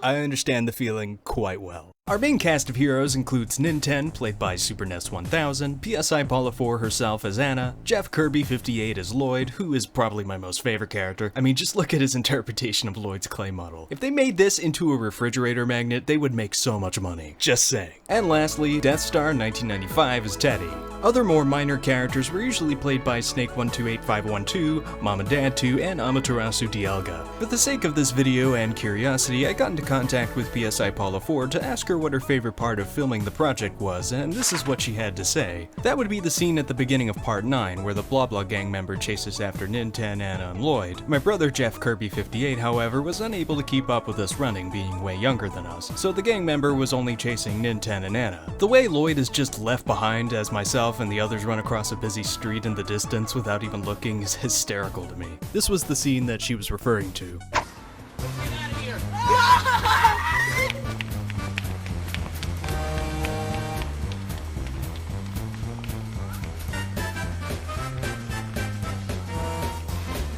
I understand the feeling quite well. Our main cast of heroes includes Nintendo, played by Super NES 1000, PSI Paula 4 herself as Anna, Jeff Kirby 58 as Lloyd, who is probably my most favorite character. I mean, just look at his interpretation of Lloyd's clay model. If they made this into a refrigerator magnet, they would make so much money. Just saying. And lastly, Death Star 1995 as Teddy. Other more minor characters were usually played by Snake 128512, Mom and Dad 2, and Amaterasu Dialga. For the sake of this video and curiosity, I got into contact with PSI Paula 4 to ask her what her favorite part of filming the project was, and this is what she had to say. That would be the scene at the beginning of part 9, where the Blah Blah gang member chases after Nintendo, Anna, and Lloyd. My brother Jeff Kirby 58, however, was unable to keep up with us running, being way younger than us, so the gang member was only chasing Nintendo and Anna. The way Lloyd is just left behind as myself and the others run across a busy street in the distance without even looking is hysterical to me. This was the scene that she was referring to.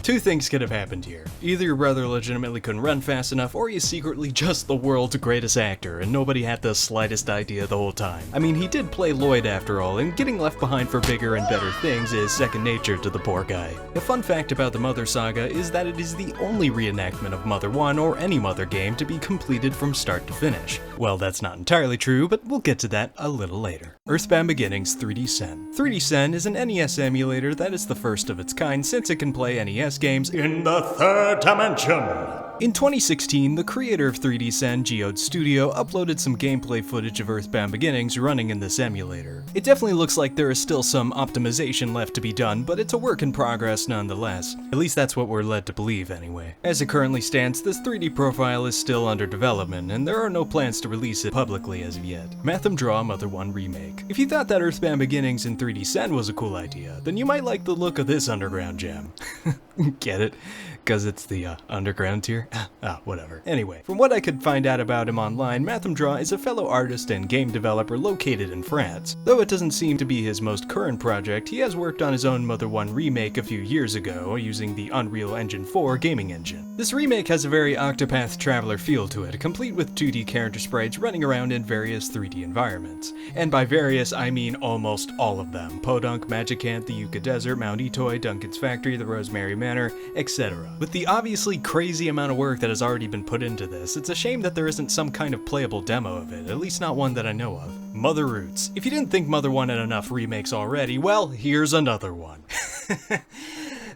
Two things could have happened here. Either your brother legitimately couldn't run fast enough, or he's secretly just the world's greatest actor, and nobody had the slightest idea the whole time. I mean, he did play Lloyd after all, and getting left behind for bigger and better things is second nature to the poor guy. A fun fact about the Mother Saga is that it is the only reenactment of Mother 1 or any Mother game to be completed from start to finish. Well, that's not entirely true, but we'll get to that a little later. Earthbound Beginnings 3D Sen. 3D Sen is an NES emulator that is the first of its kind since it can play NES games in the third dimension. In 2016, the creator of 3D Sen, Geode Studio, uploaded some gameplay footage of Earthbound Beginnings running in this emulator. It definitely looks like there is still some optimization left to be done, but it's a work in progress nonetheless. At least that's what we're led to believe anyway. As it currently stands, this 3D profile is still under development, and there are no plans to release it publicly as of yet. Matham Draw Mother 1 Remake. If you thought that Earthbound Beginnings in 3D Sen was a cool idea, then you might like the look of this underground gem. Get it? Because it's the underground tier? Whatever. Anyway, from what I could find out about him online, Matham Draw is a fellow artist and game developer located in France. Though it doesn't seem to be his most current project, he has worked on his own Mother 1 remake a few years ago using the Unreal Engine 4 gaming engine. This remake has a very Octopath Traveler feel to it, complete with 2D character sprites running around in various 3D environments. And by various, I mean almost all of them. Podunk, Magicant, the Yucca Desert, Mount Itoy, Duncan's Factory, the Rosemary Manor, etc. With the obviously crazy amount of work that has already been put into this, it's a shame that there isn't some kind of playable demo of it, at least not one that I know of. Mother Roots. If you didn't think Mother 1 had enough remakes already, well, here's another one.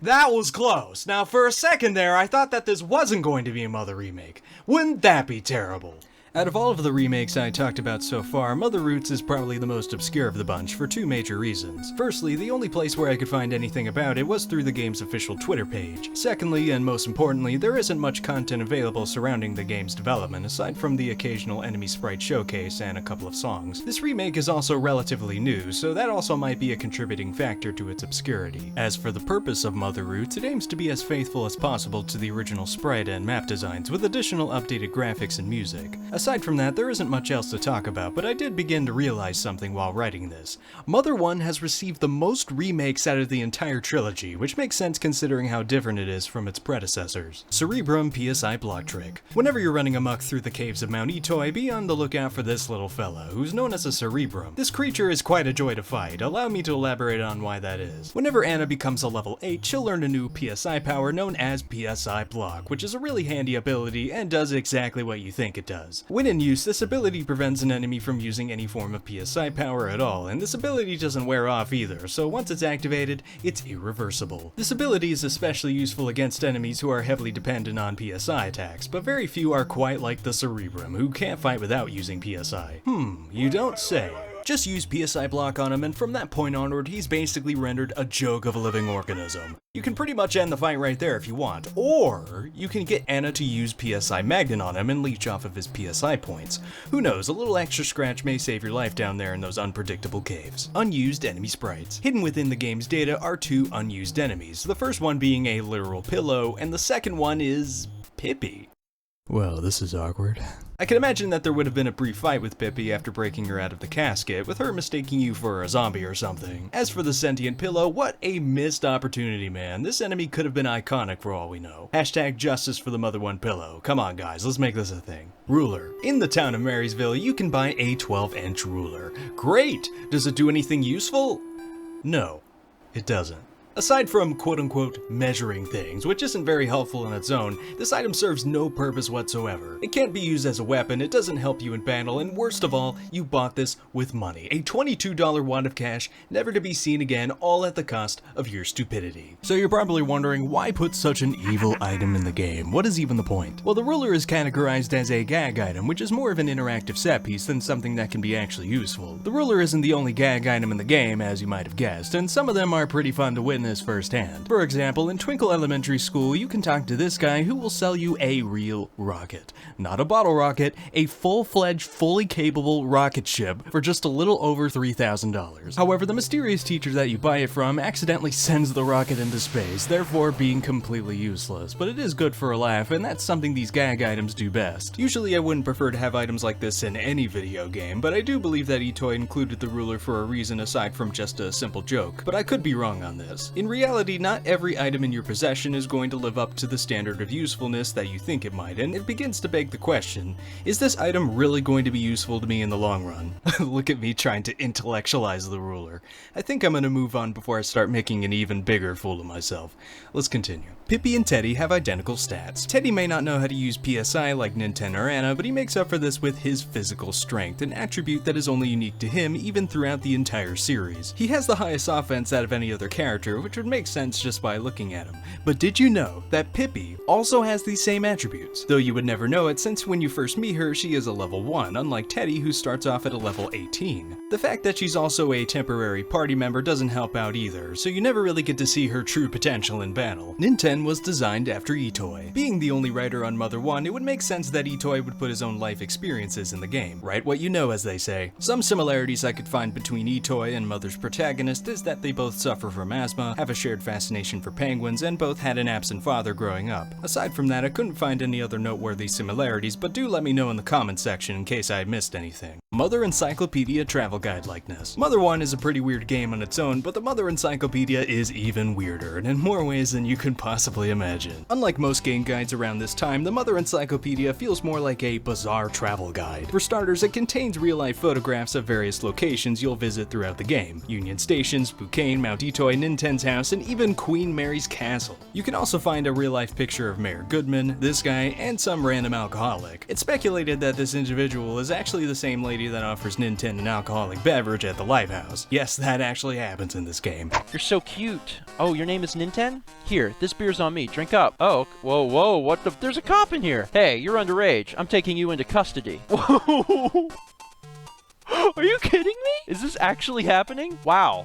That was close. Now for a second there, I thought that this wasn't going to be a Mother remake. Wouldn't that be terrible? Out of all of the remakes I talked about so far, Mother Roots is probably the most obscure of the bunch for two major reasons. Firstly, the only place where I could find anything about it was through the game's official Twitter page. Secondly, and most importantly, there isn't much content available surrounding the game's development aside from the occasional enemy sprite showcase and a couple of songs. This remake is also relatively new, so that also might be a contributing factor to its obscurity. As for the purpose of Mother Roots, it aims to be as faithful as possible to the original sprite and map designs with additional updated graphics and music. Aside from that, there isn't much else to talk about, but I did begin to realize something while writing this. Mother 1 has received the most remakes out of the entire trilogy, which makes sense considering how different it is from its predecessors. Cerebrum PSI Block Trick. Whenever you're running amok through the caves of Mount Itoy, be on the lookout for this little fella, who's known as a Cerebrum. This creature is quite a joy to fight. Allow me to elaborate on why that is. Whenever Anna becomes a level 8, she'll learn a new PSI power known as PSI Block, which is a really handy ability and does exactly what you think it does. When in use, this ability prevents an enemy from using any form of PSI power at all, and this ability doesn't wear off either, so once it's activated, it's irreversible. This ability is especially useful against enemies who are heavily dependent on PSI attacks, but very few are quite like the Cerebrum, who can't fight without using PSI. You don't say. Just use PSI Block on him, and from that point onward, he's basically rendered a joke of a living organism. You can pretty much end the fight right there if you want, or you can get Anna to use PSI Magnet on him and leech off of his PSI points. Who knows, a little extra scratch may save your life down there in those unpredictable caves. Unused enemy sprites. Hidden within the game's data are two unused enemies, the first one being a literal pillow, and the second one is Pippi. Well, this is awkward. I can imagine that there would have been a brief fight with Pippi after breaking her out of the casket, with her mistaking you for a zombie or something. As for the sentient pillow, what a missed opportunity, man. This enemy could have been iconic for all we know. Hashtag justice for the Mother 1 pillow. Come on guys, let's make this a thing. Ruler. In the town of Marysville, you can buy a 12-inch ruler. Great! Does it do anything useful? No, it doesn't. Aside from quote-unquote measuring things, which isn't very helpful on its own, this item serves no purpose whatsoever. It can't be used as a weapon, it doesn't help you in battle, and worst of all, you bought this with money. A $22 wad of cash, never to be seen again, all at the cost of your stupidity. So you're probably wondering, why put such an evil item in the game? What is even the point? Well, the ruler is categorized as a gag item, which is more of an interactive set piece than something that can be actually useful. The ruler isn't the only gag item in the game, as you might have guessed, and some of them are pretty fun to witness firsthand. For example, in Twinkle Elementary School, you can talk to this guy who will sell you a real rocket. Not a bottle rocket, a full-fledged, fully capable rocket ship for just a little over $3,000. However, the mysterious teacher that you buy it from accidentally sends the rocket into space, therefore being completely useless. But it is good for a laugh, and that's something these gag items do best. Usually I wouldn't prefer to have items like this in any video game, but I do believe that Itoy included the ruler for a reason aside from just a simple joke. But I could be wrong on this. In reality, not every item in your possession is going to live up to the standard of usefulness that you think it might, and it begins to beg the question, is this item really going to be useful to me in the long run? Look at me trying to intellectualize the ruler. I think I'm gonna move on before I start making an even bigger fool of myself. Let's continue. Pippi and Teddy have identical stats. Teddy may not know how to use PSI like Ninten or Anna, but he makes up for this with his physical strength, an attribute that is only unique to him even throughout the entire series. He has the highest offense out of any other character, Mother, which would make sense just by looking at him. But did you know that Pippi also has these same attributes? Though you would never know it, since when you first meet her, she is a level 1, unlike Teddy, who starts off at a level 18. The fact that she's also a temporary party member doesn't help out either, so you never really get to see her true potential in battle. Ninten was designed after Itoi. Being the only writer on Mother 1, it would make sense that Itoi would put his own life experiences in the game. Write what you know, as they say. Some similarities I could find between Itoi and Mother's protagonist is that they both suffer from asthma, have a shared fascination for penguins, and both had an absent father growing up. Aside from that, I couldn't find any other noteworthy similarities, but do let me know in the comments section in case I missed anything. Mother Encyclopedia Travel Guide likeness. Mother 1 is a pretty weird game on its own, but the Mother Encyclopedia is even weirder, and in more ways than you could possibly imagine. Unlike most game guides around this time, the Mother Encyclopedia feels more like a bizarre travel guide. For starters, it contains real-life photographs of various locations you'll visit throughout the game. Union Station, Spokane, Mount Itoi, Ninten's house, and even Queen Mary's castle. You can also find a real-life picture of Mayor Goodman, this guy, and some random alcoholic. It's speculated that this individual is actually the same lady that offers Ninten an alcoholic beverage at the Lighthouse. Yes, that actually happens in this game. You're so cute. Oh, your name is Ninten? Here, this beer's on me. Drink up. Oh, whoa, what the? There's a cop in here. Hey, you're underage. I'm taking you into custody. Whoa. Are you kidding me? Is this actually happening? Wow,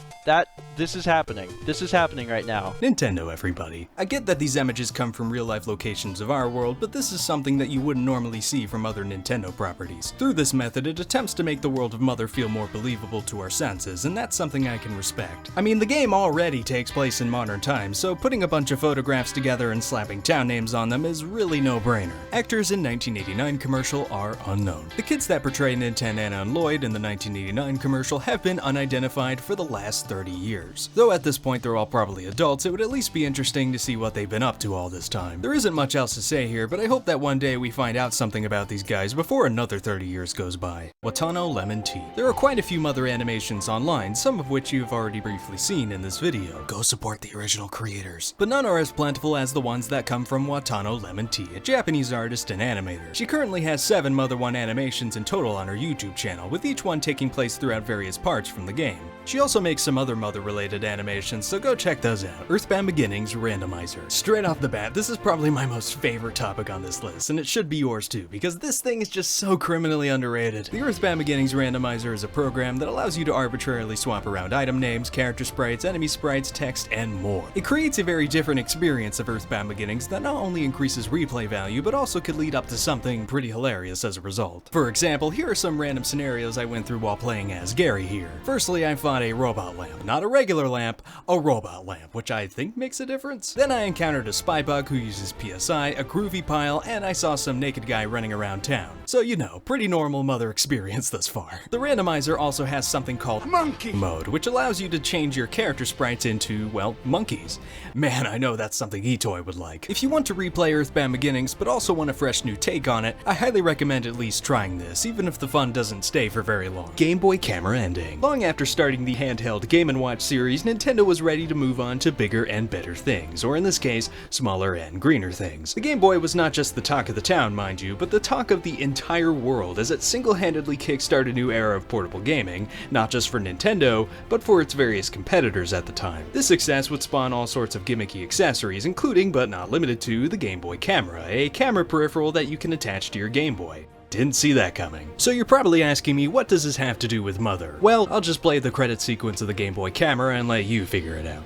this is happening. This is happening right now. Nintendo, everybody. I get that these images come from real-life locations of our world, but this is something that you wouldn't normally see from other Nintendo properties. Through this method, it attempts to make the world of Mother feel more believable to our senses, and that's something I can respect. I mean, the game already takes place in modern times, so putting a bunch of photographs together and slapping town names on them is really no-brainer. Actors in 1989 commercial are unknown. The kids that portray Ninten, Anna, and Lloyd in the 1989 commercial have been unidentified for the last 30 years. Though at this point they're all probably adults, it would at least be interesting to see what they've been up to all this time. There isn't much else to say here, but I hope that one day we find out something about these guys before another 30 years goes by. Watano Lemon Tea. There are quite a few Mother animations online, some of which you've already briefly seen in this video. Go support the original creators. But none are as plentiful as the ones that come from Watano Lemon Tea, a Japanese artist and animator. She currently has 7 Mother 1 animations in total on her YouTube channel, with each one taking place throughout various parts from the game. She also makes some other Mother-related animations, so go check those out. Earthbound Beginnings Randomizer. Straight off the bat, this is probably my most favorite topic on this list, and it should be yours too, because this thing is just so criminally underrated. The Earthbound Beginnings Randomizer is a program that allows you to arbitrarily swap around item names, character sprites, enemy sprites, text, and more. It creates a very different experience of Earthbound Beginnings that not only increases replay value, but also could lead up to something pretty hilarious as a result. For example, here are some random scenarios I went through while playing as Gary here. Firstly, I fought a robot lamp. Not a regular lamp, a robot lamp, which I think makes a difference. Then I encountered a spy bug who uses PSI, a groovy pile, and I saw some naked guy running around town. So you know, pretty normal Mother experience thus far. The randomizer also has something called Monkey Mode, which allows you to change your character sprites into, well, monkeys. Man, I know that's something Itoi would like. If you want to replay Earthbound Beginnings, but also want a fresh new take on it, I highly recommend at least trying this, even if the fun doesn't stay for very long. Game Boy camera ending. Long after starting the handheld Game & Watch series, Nintendo was ready to move on to bigger and better things, or in this case, smaller and greener things. The Game Boy was not just the talk of the town, mind you, but the talk of the entire world, as it single-handedly kickstarted a new era of portable gaming, not just for Nintendo, but for its various competitors at the time. This success would spawn all sorts of gimmicky accessories, including, but not limited to, the Game Boy camera, a camera peripheral that you can attach to your Game Boy. Didn't see that coming. So you're probably asking me, what does this have to do with Mother? Well, I'll just play the credit sequence of the Game Boy camera and let you figure it out.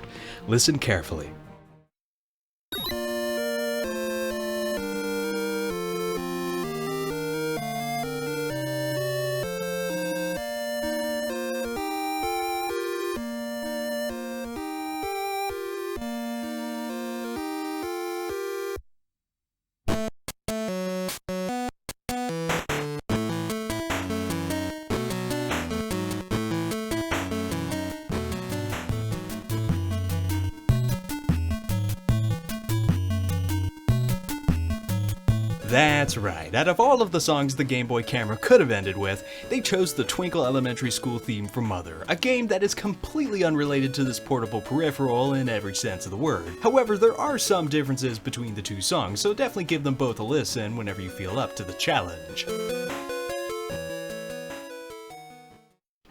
Listen carefully. That's right, out of all of the songs the Game Boy camera could have ended with, they chose the Twinkle Elementary School theme from Mother, a game that is completely unrelated to this portable peripheral in every sense of the word. However, there are some differences between the two songs, so definitely give them both a listen whenever you feel up to the challenge.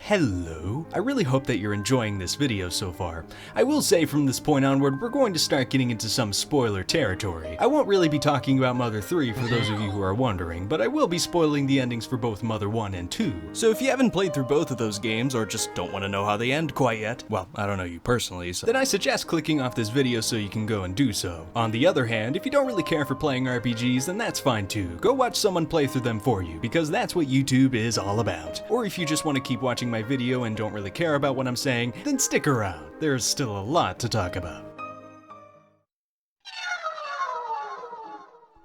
Hello. I really hope that you're enjoying this video so far. I will say from this point onward, we're going to start getting into some spoiler territory. I won't really be talking about Mother 3 for those of you who are wondering, but I will be spoiling the endings for both Mother 1 and 2. So if you haven't played through both of those games, or just don't want to know how they end quite yet, well, I don't know you personally, so then I suggest clicking off this video so you can go and do so. On the other hand, if you don't really care for playing RPGs, then that's fine too. Go watch someone play through them for you, because that's what YouTube is all about. Or if you just want to keep watching my video and don't really care about what I'm saying, then stick around. There's still a lot to talk about.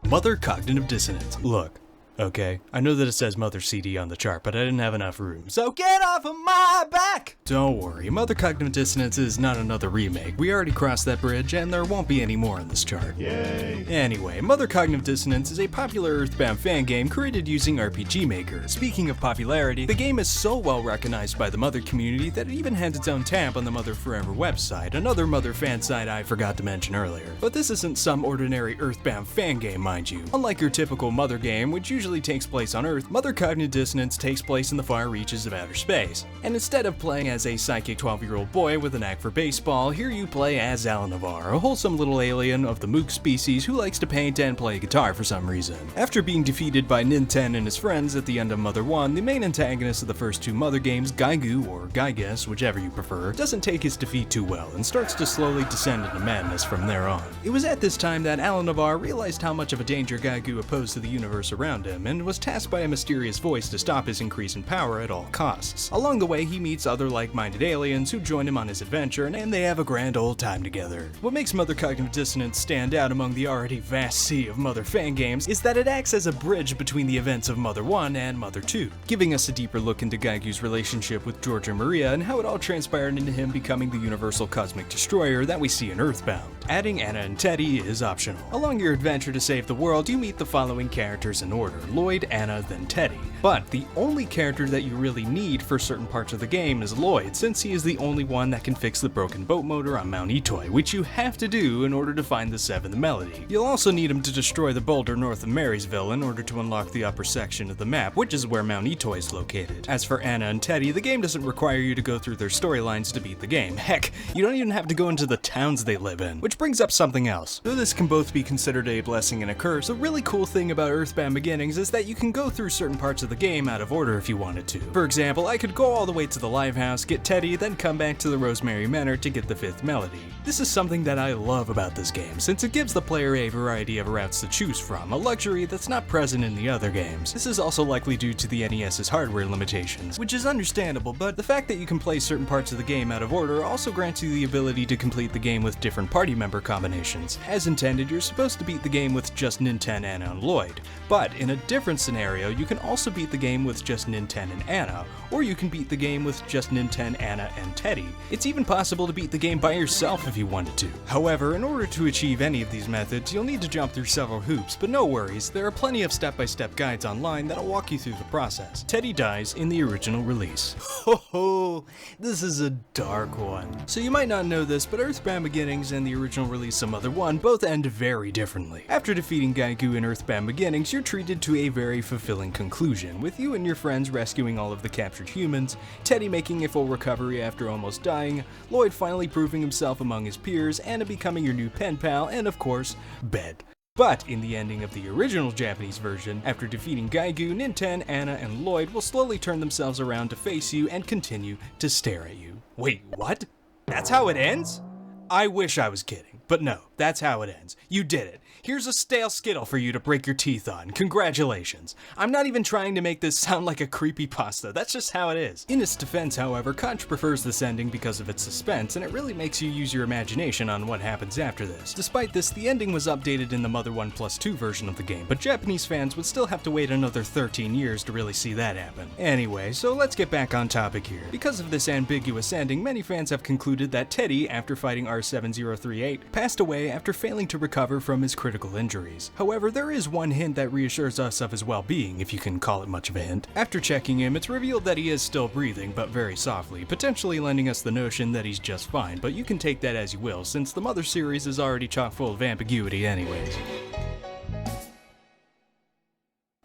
Mother cognitive dissonance. Look. Okay, I know that it says Mother CD on the chart, but I didn't have enough room, so get off of my back! Don't worry, Mother Cognitive Dissonance is not another remake. We already crossed that bridge, and there won't be any more on this chart. Yay! Anyway, Mother Cognitive Dissonance is a popular Earthbound fan game created using RPG Maker. Speaking of popularity, the game is so well recognized by the Mother community that it even has its own tab on the Mother Forever website, another Mother fan site I forgot to mention earlier. But this isn't some ordinary Earthbound fan game, mind you. Unlike your typical Mother game, which usually takes place on Earth, Mother Cognitive Dissonance takes place in the far reaches of outer space. And instead of playing as a psychic 12-year-old boy with a knack for baseball, here you play as Alanavar, a wholesome little alien of the Mook species who likes to paint and play guitar for some reason. After being defeated by Ninten and his friends at the end of Mother 1, the main antagonist of the first two Mother games, Gaigu, or Gyges, whichever you prefer, doesn't take his defeat too well and starts to slowly descend into madness from there on. It was at this time that Alanavar realized how much of a danger Gaigu posed to the universe around him, and was tasked by a mysterious voice to stop his increase in power at all costs. Along the way, he meets other like-minded aliens who join him on his adventure, and they have a grand old time together. What makes Mother Cognitive Dissonance stand out among the already vast sea of Mother fan games is that it acts as a bridge between the events of Mother 1 and Mother 2, giving us a deeper look into Gaigu's relationship with Georgia Maria and how it all transpired into him becoming the universal cosmic destroyer that we see in Earthbound. Adding Anna and Teddy is optional. Along your adventure to save the world, you meet the following characters in order: Lloyd, Anna, then Teddy. But the only character that you really need for certain parts of the game is Lloyd, since he is the only one that can fix the broken boat motor on Mount Itoy, which you have to do in order to find the seventh melody. You'll also need him to destroy the boulder north of Marysville in order to unlock the upper section of the map, which is where Mount Itoy is located. As for Anna and Teddy, the game doesn't require you to go through their storylines to beat the game. Heck, you don't even have to go into the towns they live in, which brings up something else. Though this can both be considered a blessing and a curse, a really cool thing about Earthbound Beginnings is that you can go through certain parts of the game out of order if you wanted to. For example, I could go all the way to the live house, get Teddy, then come back to the Rosemary Manor to get the fifth melody. This is something that I love about this game, since it gives the player a variety of routes to choose from, a luxury that's not present in the other games. This is also likely due to the NES's hardware limitations, which is understandable, but the fact that you can play certain parts of the game out of order also grants you the ability to complete the game with different party member combinations. As intended, you're supposed to beat the game with just Ninten, Anna, and Lloyd, but in a different scenario, you can also beat the game with just Ninten and Anna, or you can beat the game with just Ninten, Anna, and Teddy. It's even possible to beat the game by yourself if you wanted to. However, in order to achieve any of these methods, you'll need to jump through several hoops, but no worries, there are plenty of step-by-step guides online that'll walk you through the process. Teddy dies in the original release. Ho ho, this is a dark one. So you might not know this, but Earthbound Beginnings and the original release of Mother 1 both end very differently. After defeating Gaigu in Earthbound Beginnings, you're treated to a very fulfilling conclusion, with you and your friends rescuing all of the captured humans, Teddy making a full recovery after almost dying, Lloyd finally proving himself among his peers, Anna becoming your new pen pal, and of course, bed. But in the ending of the original Japanese version, after defeating Gaigu, Ninten, Anna, and Lloyd will slowly turn themselves around to face you and continue to stare at you. Wait, what? That's how it ends? I wish I was kidding, but no, that's how it ends. You did it. Here's a stale Skittle for you to break your teeth on. Congratulations. I'm not even trying to make this sound like a creepypasta, that's just how it is. In its defense, however, Conch prefers this ending because of its suspense, and it really makes you use your imagination on what happens after this. Despite this, the ending was updated in the Mother 1+2 version of the game, but Japanese fans would still have to wait another 13 years to really see that happen. Anyway, so let's get back on topic here. Because of this ambiguous ending, many fans have concluded that Teddy, after fighting R7038, passed away after failing to recover from his critical injuries. However, there is one hint that reassures us of his well-being, if you can call it much of a hint. After checking him, it's revealed that he is still breathing, but very softly, potentially lending us the notion that he's just fine, but you can take that as you will, since the Mother series is already chock full of ambiguity anyways.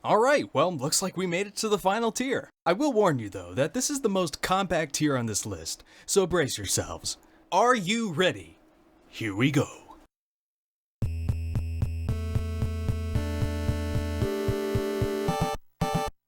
Alright, well, looks like we made it to the final tier. I will warn you though, that this is the most compact tier on this list, so brace yourselves. Are you ready? Here we go.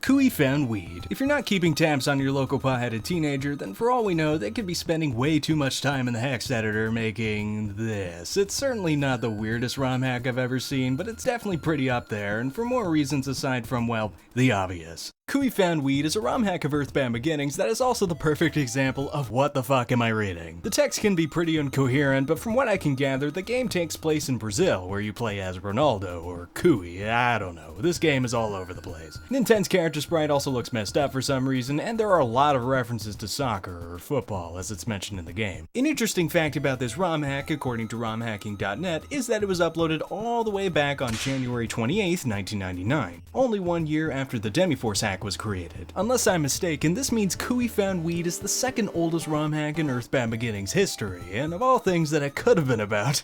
Cooey found weed. If you're not keeping tabs on your local pot-headed teenager, then for all we know, they could be spending way too much time in the hex editor making this. It's certainly not the weirdest ROM hack I've ever seen, but it's definitely pretty up there, and for more reasons aside from, well, the obvious. Cooey Found Weed is a ROM hack of Earthbound Beginnings that is also the perfect example of what the fuck am I reading. The text can be pretty incoherent, but from what I can gather, the game takes place in Brazil, where you play as Ronaldo, or Cooey, I don't know. This game is all over the place. Nintendo's character sprite also looks messed up for some reason, and there are a lot of references to soccer, or football, as it's mentioned in the game. An interesting fact about this ROM hack, according to romhacking.net, is that it was uploaded all the way back on January 28th, 1999, only 1 year after the Demiforce hack was created. Unless I'm mistaken, this means Cooey Found Weed is the second oldest ROM hack in Earthbound Beginnings history, and of all things that it could have been about,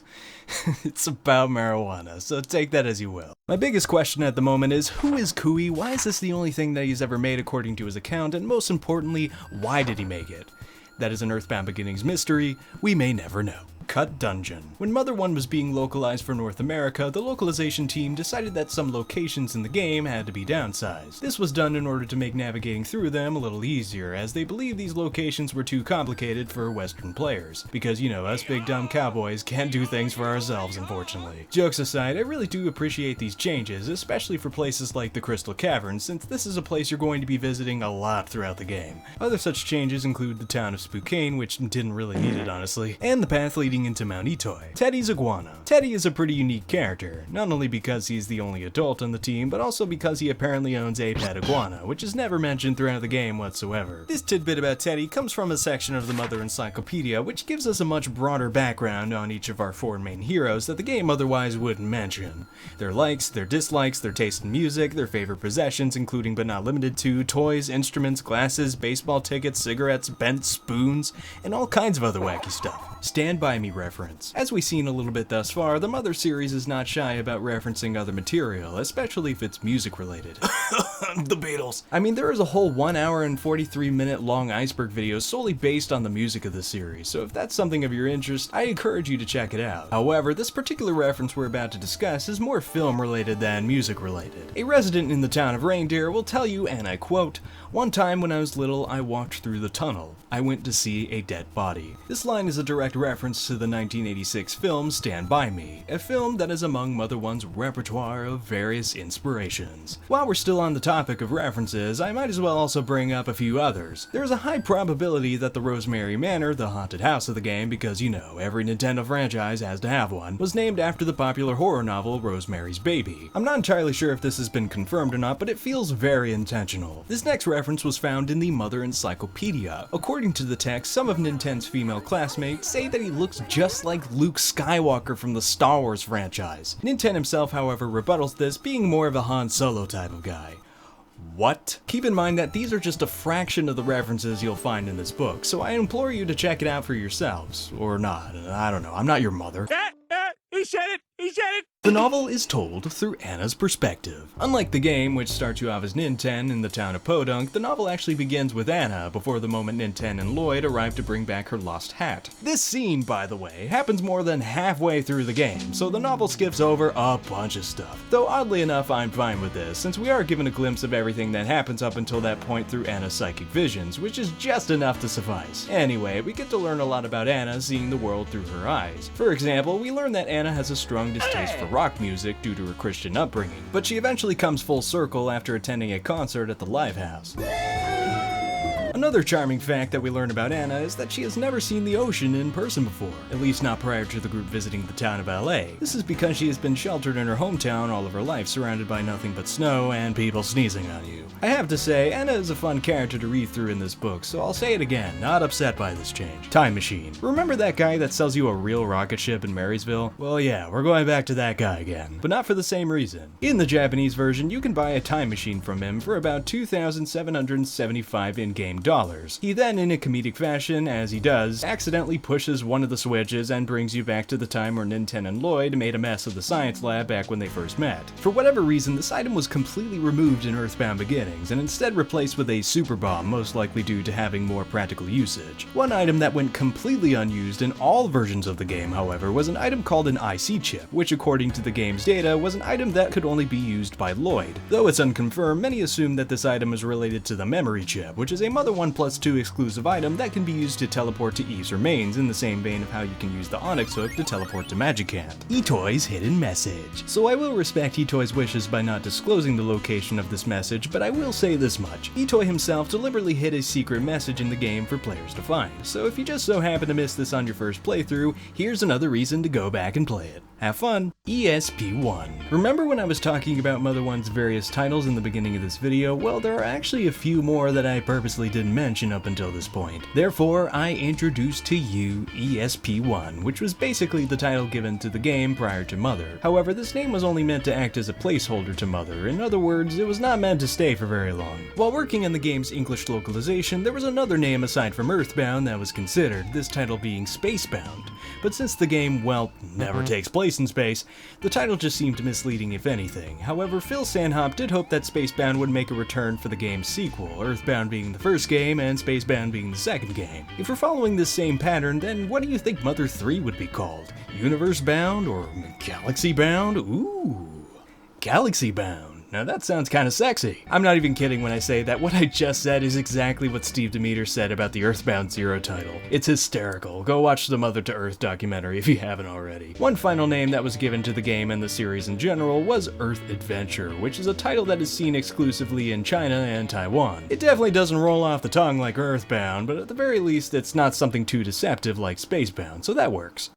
it's about marijuana, so take that as you will. My biggest question at the moment is, who is Cooey? Why is this the only thing that he's ever made according to his account, and most importantly, why did he make it? That is an Earthbound Beginnings mystery we may never know. Cut Dungeon. When Mother 1 was being localized for North America, the localization team decided that some locations in the game had to be downsized. This was done in order to make navigating through them a little easier, as they believed these locations were too complicated for Western players. Because, you know, us big dumb cowboys can't do things for ourselves, unfortunately. Jokes aside, I really do appreciate these changes, especially for places like the Crystal Cavern, since this is a place you're going to be visiting a lot throughout the game. Other such changes include the town of Spokane, which didn't really need it honestly, and the path leading into Mount Itoy. Teddy's Iguana. Teddy is a pretty unique character, not only because he's the only adult on the team, but also because he apparently owns a pet iguana, which is never mentioned throughout the game whatsoever. This tidbit about Teddy comes from a section of the Mother Encyclopedia, which gives us a much broader background on each of our four main heroes that the game otherwise wouldn't mention. Their likes, their dislikes, their taste in music, their favorite possessions, including but not limited to toys, instruments, glasses, baseball tickets, cigarettes, bent spoons, and all kinds of other wacky stuff. Stand By Me reference. As we've seen a little bit thus far, the Mother series is not shy about referencing other material, especially if it's music related. The Beatles. I mean, there is a whole 1 hour and 43 minute long Iceberg video solely based on the music of the series, so if that's something of your interest, I encourage you to check it out. However, this particular reference we're about to discuss is more film related than music related. A resident in the town of Reindeer will tell you, and I quote, "One time when I was little, I walked through the tunnel. I went to see a dead body." This line is a direct reference to the 1986 film Stand By Me, a film that is among Mother 1's repertoire of various inspirations. While we're still on the topic of references, I might as well also bring up a few others. There is a high probability that the Rosemary Manor, the haunted house of the game, because you know, every Nintendo franchise has to have one, was named after the popular horror novel Rosemary's Baby. I'm not entirely sure if this has been confirmed or not, but it feels very intentional. This next reference was found in the Mother Encyclopedia. According to the text, some of Nintendo's female classmates say that he looks just like Luke Skywalker from the Star Wars franchise. Nintendo himself, however, rebuttals this, being more of a Han Solo type of guy. What? Keep in mind that these are just a fraction of the references you'll find in this book, so I implore you to check it out for yourselves. Or not, I don't know, I'm not your mother. He said it! He said it! The novel is told through Anna's perspective. Unlike the game, which starts you off as Ninten in the town of Podunk, the novel actually begins with Anna before the moment Ninten and Lloyd arrive to bring back her lost hat. This scene, by the way, happens more than halfway through the game, so the novel skips over a bunch of stuff. Though oddly enough, I'm fine with this, since we are given a glimpse of everything that happens up until that point through Anna's psychic visions, which is just enough to suffice. Anyway, we get to learn a lot about Anna seeing the world through her eyes. For example, we learn that Anna has a strong distaste for rock music due to her Christian upbringing, but she eventually comes full circle after attending a concert at the Live House. Another charming fact that we learn about Anna is that she has never seen the ocean in person before, at least not prior to the group visiting the town of LA. This is because she has been sheltered in her hometown all of her life, surrounded by nothing but snow and people sneezing on you. I have to say, Anna is a fun character to read through in this book, so I'll say it again, not upset by this change. Time machine. Remember that guy that sells you a real rocket ship in Marysville? Well yeah, we're going back to that guy again, but not for the same reason. In the Japanese version, you can buy a time machine from him for about 2,775 in-game $5. He then, in a comedic fashion, as he does, accidentally pushes one of the switches and brings you back to the time where Ninten and Lloyd made a mess of the science lab back when they first met. For whatever reason, this item was completely removed in Earthbound Beginnings, and instead replaced with a super bomb, most likely due to having more practical usage. One item that went completely unused in all versions of the game, however, was an item called an IC chip, which according to the game's data was an item that could only be used by Lloyd. Though it's unconfirmed, many assume that this item is related to the memory chip, which is a Mother 1+2 exclusive item that can be used to teleport to Eve's remains, in the same vein of how you can use the Onyx hook to teleport to Magicant. Itoi's hidden message. So I will respect Itoi's wishes by not disclosing the location of this message, but I will say this much. Itoi himself deliberately hid a secret message in the game for players to find, so if you just so happen to miss this on your first playthrough, here's another reason to go back and play it. Have fun! ESP1. Remember when I was talking about Mother 1's various titles in the beginning of this video? Well, there are actually a few more that I purposely didn't mention up until this point. Therefore, I introduced to you ESP1, which was basically the title given to the game prior to Mother. However, this name was only meant to act as a placeholder to Mother. In other words, it was not meant to stay for very long. While working on the game's English localization, there was another name aside from Earthbound that was considered, this title being Spacebound. But since the game, well, never takes place in space, the title just seemed misleading if anything. However, Phil Sandhop did hope that Spacebound would make a return for the game's sequel, Earthbound being the first game and Spacebound being the second game. If we're following this same pattern, then what do you think Mother 3 would be called? Universe Bound or Galaxy Bound? Ooh, Galaxy Bound. Now that sounds kinda sexy. I'm not even kidding when I say that what I just said is exactly what Steve Demeter said about the Earthbound Zero title. It's hysterical. Go watch the Mother to Earth documentary if you haven't already. One final name that was given to the game and the series in general was Earth Adventure, which is a title that is seen exclusively in China and Taiwan. It definitely doesn't roll off the tongue like Earthbound, but at the very least it's not something too deceptive like Spacebound, so that works.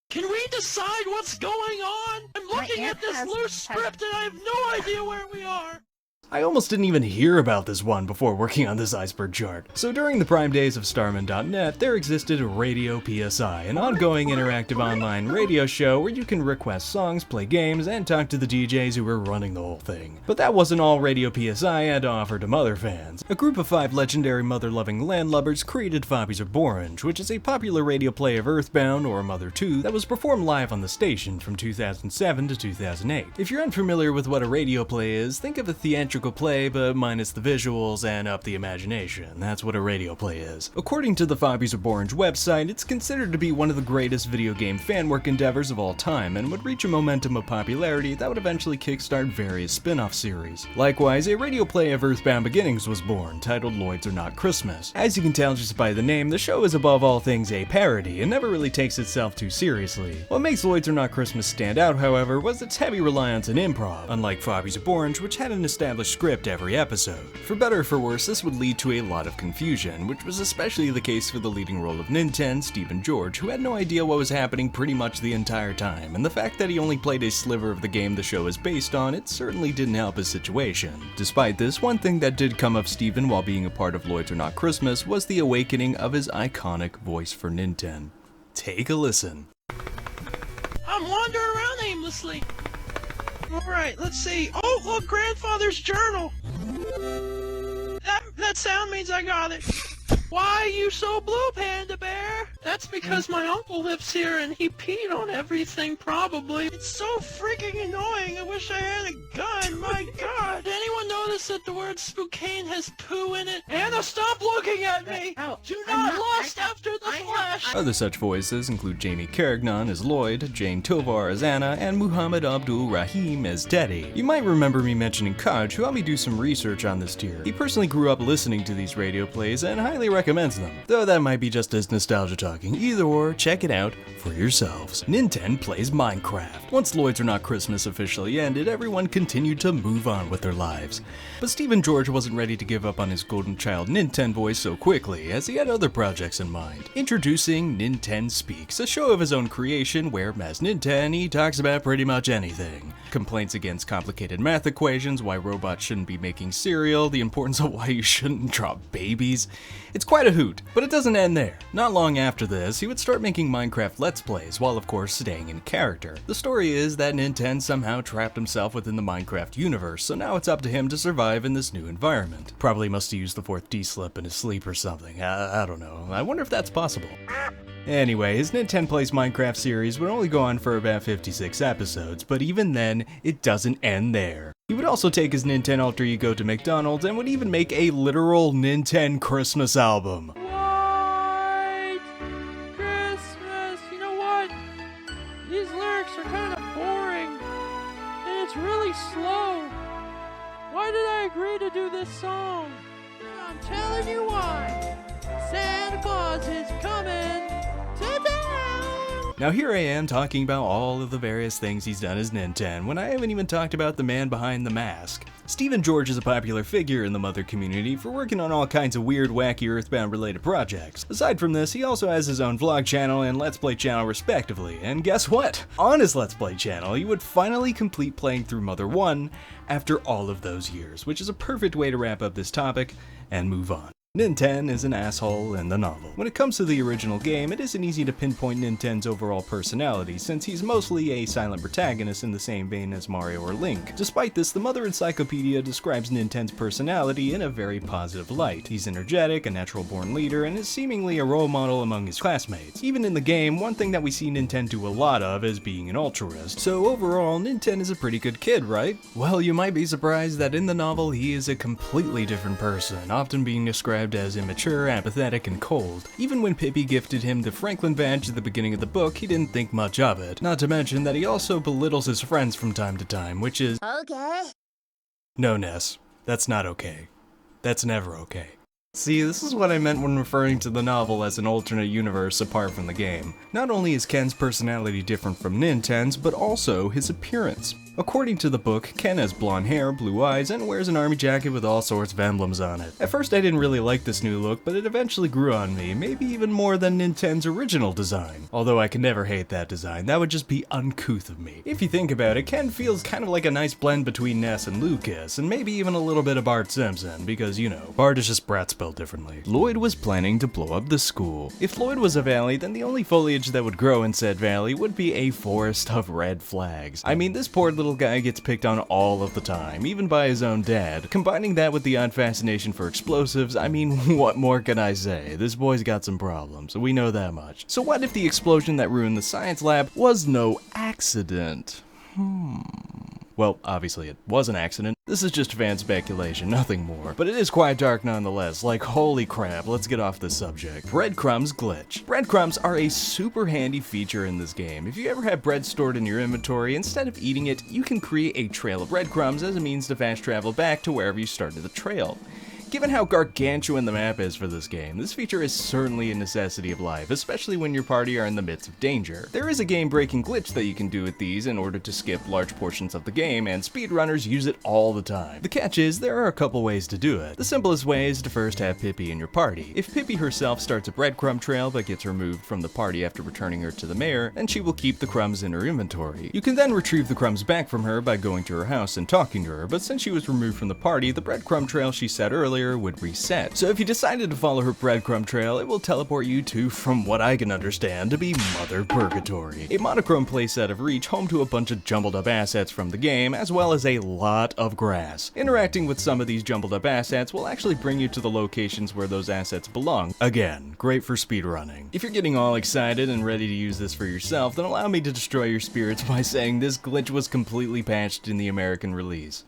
Can we decide what's going on? I'm looking at this loose script and I have no idea where we are. I almost didn't even hear about this one before working on this Iceberg chart. So during the prime days of Starman.net, there existed Radio PSI, an ongoing interactive online radio show where you can request songs, play games, and talk to the DJs who were running the whole thing. But that wasn't all Radio PSI had to offer to Mother fans. A group of 5 legendary Mother-loving landlubbers created Foppies of Borange, which is a popular radio play of Earthbound, or Mother 2, that was performed live on the station from 2007 to 2008. If you're unfamiliar with what a radio play is, think of a theatrical play but minus the visuals and up the imagination. That's what a radio play is. According to the Foppies of Orange website, it's considered to be one of the greatest video game fan work endeavors of all time and would reach a momentum of popularity that would eventually kickstart various spin-off series. Likewise, a radio play of Earthbound Beginnings was born, titled Lloyds Are Not Christmas. As you can tell just by the name, the show is above all things a parody and never really takes itself too seriously. What makes Lloyds Are Not Christmas stand out, however, was its heavy reliance on improv, unlike Foppies of Orange, which had an established script every episode. For better or for worse, this would lead to a lot of confusion, which was especially the case for the leading role of Ninten, Stephen George, who had no idea what was happening pretty much the entire time, and the fact that he only played a sliver of the game the show is based on, it certainly didn't help his situation. Despite this, one thing that did come of Stephen while being a part of Lloyds Are Not Christmas was the awakening of his iconic voice for Ninten. Take a listen. I'm wandering around aimlessly. Alright, let's see. Oh, look, grandfather's journal. That sound means I got it. Why are you so blue, Panda Bear? That's because my uncle lives here and he peed on everything, probably. It's so freaking annoying. I wish I had a gun. My God. Did anyone notice that the word Spokane has poo in it? Anna, stop looking at me. Do not lust after the flesh. Other such voices include Jamie Carignan as Lloyd, Jane Tovar as Anna, and Muhammad Abdul Rahim as Teddy. You might remember me mentioning Kaj, who helped me do some research on this tier. He personally grew up listening to these radio plays and highly recommends them, though that might be just his nostalgia talking. Either or, check it out for yourselves. Ninten plays Minecraft. Once Lloyds Are Not Christmas officially ended, everyone continued to move on with their lives. But Stephen George wasn't ready to give up on his golden child Ninten voice so quickly, as he had other projects in mind. Introducing Ninten Speaks, a show of his own creation where, as Ninten, he talks about pretty much anything. complaints against complicated math equations, why robots shouldn't be making cereal, the importance of why you shouldn't drop babies. It's quite a hoot, but it doesn't end there. Not long after this, he would start making Minecraft Let's Plays, while of course staying in character. The story is that Nintendo somehow trapped himself within the Minecraft universe, so now it's up to him to survive in this new environment. Probably must have used the 4th D-slip in his sleep or something, I don't know. I wonder if that's possible. Anyway, his Nintendo Plays Minecraft series would only go on for about 56 episodes, but even then, it doesn't end there. He would also take his Nintendo alter ego to McDonald's and would even make a literal Nintendo Christmas album. White Christmas. You know what? These lyrics are kind of boring, and it's really slow. Why did I agree to do this song? I'm telling you why. Santa Claus is coming to town. Now here I am talking about all of the various things he's done as Nintendo, when I haven't even talked about the man behind the mask. Stephen George is a popular figure in the Mother community for working on all kinds of weird, wacky Earthbound related projects. Aside from this, he also has his own vlog channel and Let's Play channel respectively, and guess what? On his Let's Play channel, he would finally complete playing through Mother 1 after all of those years, which is a perfect way to wrap up this topic and move on. Nintendo is an asshole in the novel. When it comes to the original game, it isn't easy to pinpoint Nintendo's overall personality, since he's mostly a silent protagonist in the same vein as Mario or Link. Despite this, the Mother Encyclopedia describes Nintendo's personality in a very positive light. He's energetic, a natural-born leader, and is seemingly a role model among his classmates. Even in the game, one thing that we see Nintendo do a lot of is being an altruist, so overall, Nintendo is a pretty good kid, right? Well, you might be surprised that in the novel, he is a completely different person, often being described as immature, apathetic, and cold. Even when Pippi gifted him the Franklin badge at the beginning of the book, he didn't think much of it. Not to mention that he also belittles his friends from time to time, which is... Okay. No, Ness. That's not okay. That's never okay. See, this is what I meant when referring to the novel as an alternate universe apart from the game. Not only is Ken's personality different from Nintendo's, but also his appearance. According to the book, Ken has blonde hair, blue eyes, and wears an army jacket with all sorts of emblems on it. At first I didn't really like this new look, but it eventually grew on me, maybe even more than Nintendo's original design. Although I can never hate that design, that would just be uncouth of me. If you think about it, Ken feels kind of like a nice blend between Ness and Lucas, and maybe even a little bit of Bart Simpson, because, you know, Bart is just Brat spelled differently. Lloyd was planning to blow up the school. If Lloyd was a valley, then the only foliage that would grow in said valley would be a forest of red flags. I mean, this poor little guy gets picked on all of the time, even by his own dad. Combining that with the odd fascination for explosives, I mean, what more can I say? This boy's got some problems, we know that much. So what if the explosion that ruined the science lab was no accident? Well, obviously it was an accident. This is just fan speculation, nothing more. But it is quite dark nonetheless, like holy crap, let's get off this subject. Breadcrumbs glitch. Breadcrumbs are a super handy feature in this game. If you ever have bread stored in your inventory, instead of eating it, you can create a trail of breadcrumbs as a means to fast travel back to wherever you started the trail. Given how gargantuan the map is for this game, this feature is certainly a necessity of life, especially when your party are in the midst of danger. There is a game-breaking glitch that you can do with these in order to skip large portions of the game, and speedrunners use it all the time. The catch is, there are a couple ways to do it. The simplest way is to first have Pippi in your party. If Pippi herself starts a breadcrumb trail but gets removed from the party after returning her to the mayor, then she will keep the crumbs in her inventory. You can then retrieve the crumbs back from her by going to her house and talking to her, but since she was removed from the party, the breadcrumb trail she set earlier would reset. So if you decided to follow her breadcrumb trail, it will teleport you to, from what I can understand, to be Mother Purgatory. A monochrome playset of Reach, home to a bunch of jumbled up assets from the game, as well as a lot of grass. Interacting with some of these jumbled up assets will actually bring you to the locations where those assets belong. Again, great for speedrunning. If you're getting all excited and ready to use this for yourself, then allow me to destroy your spirits by saying this glitch was completely patched in the American release.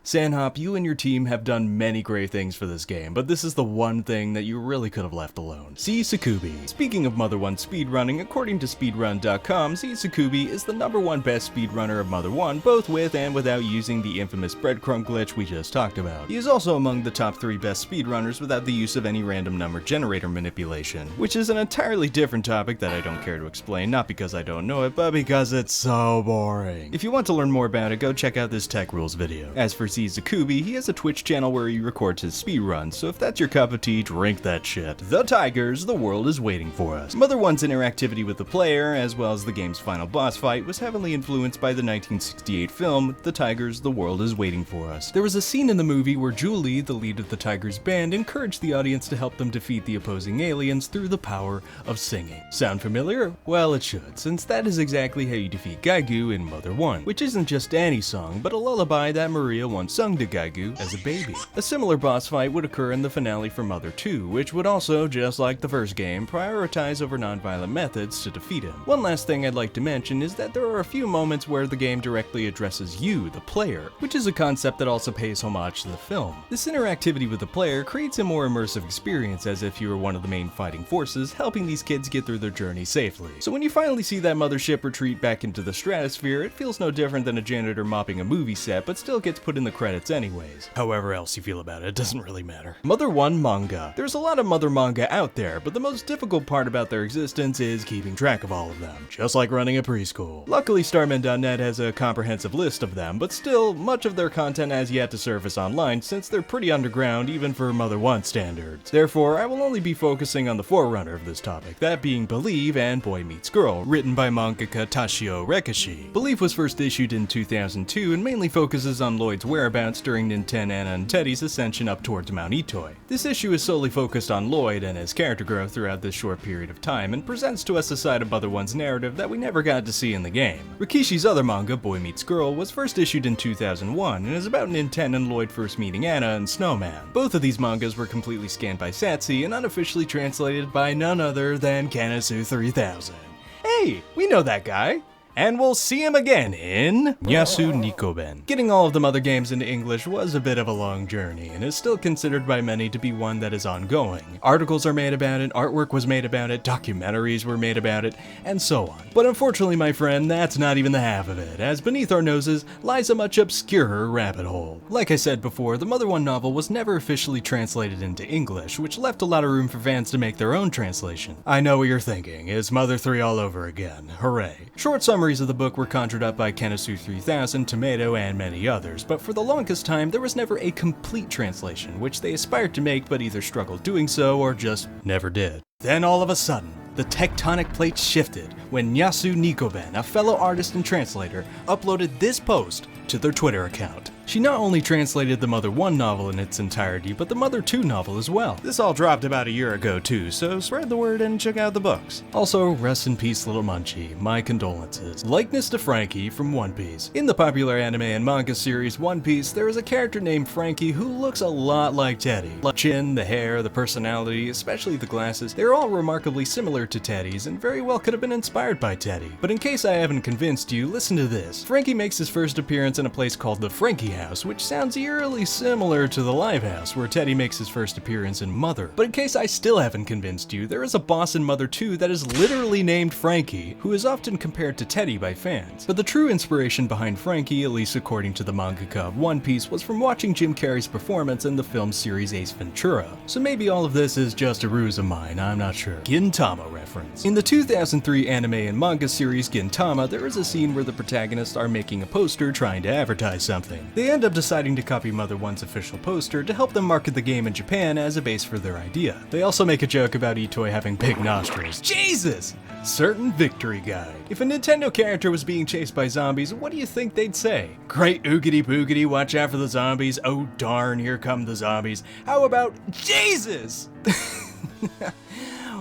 Sandhop, you and your team have done many great things for this game, but this is the one thing that you really could have left alone. Z Sakubi. Speaking of Mother 1 speedrunning, according to speedrun.com, Z Sakubi is the #1 best speedrunner of Mother 1, both with and without using the infamous breadcrumb glitch we just talked about. He is also among the top 3 best speedrunners without the use of any random number generator manipulation, which is an entirely different topic that I don't care to explain, not because I don't know it, but because it's so boring. If you want to learn more about it, go check out this Tech Rules video. As for PC Zakubi, he has a Twitch channel where he records his speedruns, so if that's your cup of tea, drink that shit. The Tigers, the world is waiting for us. Mother 1's interactivity with the player, as well as the game's final boss fight, was heavily influenced by the 1968 film, The Tigers, the world is waiting for us. There was a scene in the movie where Julie, the lead of the Tigers band, encouraged the audience to help them defeat the opposing aliens through the power of singing. Sound familiar? Well, it should, since that is exactly how you defeat Gaigu in Mother 1, which isn't just any song, but a lullaby that Maria once sung to Gaigu as a baby. A similar boss fight would occur in the finale for Mother 2, which would also, just like the first game, prioritize over non-violent methods to defeat him. One last thing I'd like to mention is that there are a few moments where the game directly addresses you, the player, which is a concept that also pays homage to the film. This interactivity with the player creates a more immersive experience as if you were one of the main fighting forces, helping these kids get through their journey safely. So when you finally see that mothership retreat back into the stratosphere, it feels no different than a janitor mopping a movie set, but still gets put in the credits anyways. However else you feel about it doesn't really matter. Mother 1 manga. There's a lot of Mother manga out there, but the most difficult part about their existence is keeping track of all of them, just like running a preschool. Luckily, Starman.net has a comprehensive list of them, but still, much of their content has yet to surface online since they're pretty underground even for Mother 1 standards. Therefore, I will only be focusing on the forerunner of this topic, that being Believe and Boy Meets Girl, written by mangaka Tashio Rekishi. Believe was first issued in 2002 and mainly focuses on Lloyd's whereabouts during Ninten, Anna, and Teddy's ascension up towards Mount Itoi. This issue is solely focused on Lloyd and his character growth throughout this short period of time and presents to us a side of Mother 1's narrative that we never got to see in the game. Rikishi's other manga, Boy Meets Girl, was first issued in 2001 and is about Ninten and Lloyd first meeting Anna and Snowman. Both of these mangas were completely scanned by Satsi and unofficially translated by none other than Kanasu 3000. Hey, we know that guy! And we'll see him again in Nyasu Nikoben. Getting all of the Mother games into English was a bit of a long journey, and is still considered by many to be one that is ongoing. Articles are made about it, artwork was made about it, documentaries were made about it, and so on. But unfortunately, my friend, that's not even the half of it, as beneath our noses lies a much obscurer rabbit hole. Like I said before, the Mother 1 novel was never officially translated into English, which left a lot of room for fans to make their own translation. I know what you're thinking, it's Mother 3 all over again. Hooray. Short summaries of the book were conjured up by Kanasu 3000, Tomato, and many others, but for the longest time there was never a complete translation, which they aspired to make but either struggled doing so or just never did. Then all of a sudden, the tectonic plates shifted when Nyasu Nikoben, a fellow artist and translator, uploaded this post to their Twitter account. She not only translated the Mother 1 novel in its entirety, but the Mother 2 novel as well. This all dropped about a year ago too, so spread the word and check out the books. Also, rest in peace little Munchie, my condolences. Likeness to Frankie from One Piece. In the popular anime and manga series One Piece, there is a character named Frankie who looks a lot like Teddy. The chin, the hair, the personality, especially the glasses, they're all remarkably similar to Teddy's and very well could have been inspired by Teddy. But in case I haven't convinced you, listen to this. Frankie makes his first appearance in a place called the Frankie House, which sounds eerily similar to the Live House, where Teddy makes his first appearance in Mother. But in case I still haven't convinced you, there is a boss in Mother 2 that is literally named Frankie, who is often compared to Teddy by fans. But the true inspiration behind Frankie, at least according to the mangaka of One Piece, was from watching Jim Carrey's performance in the film series Ace Ventura. So maybe all of this is just a ruse of mine, I'm not sure. Gintama reference. In the 2003 anime and manga series Gintama, there is a scene where the protagonists are making a poster trying to advertise something. They end up deciding to copy Mother 1's official poster to help them market the game in Japan as a base for their idea. They also make a joke about Itoi having big nostrils. Jesus! Certain victory guide. If a Nintendo character was being chased by zombies, what do you think they'd say? Great oogity boogity, watch out for the zombies. Oh darn, here come the zombies. How about Jesus?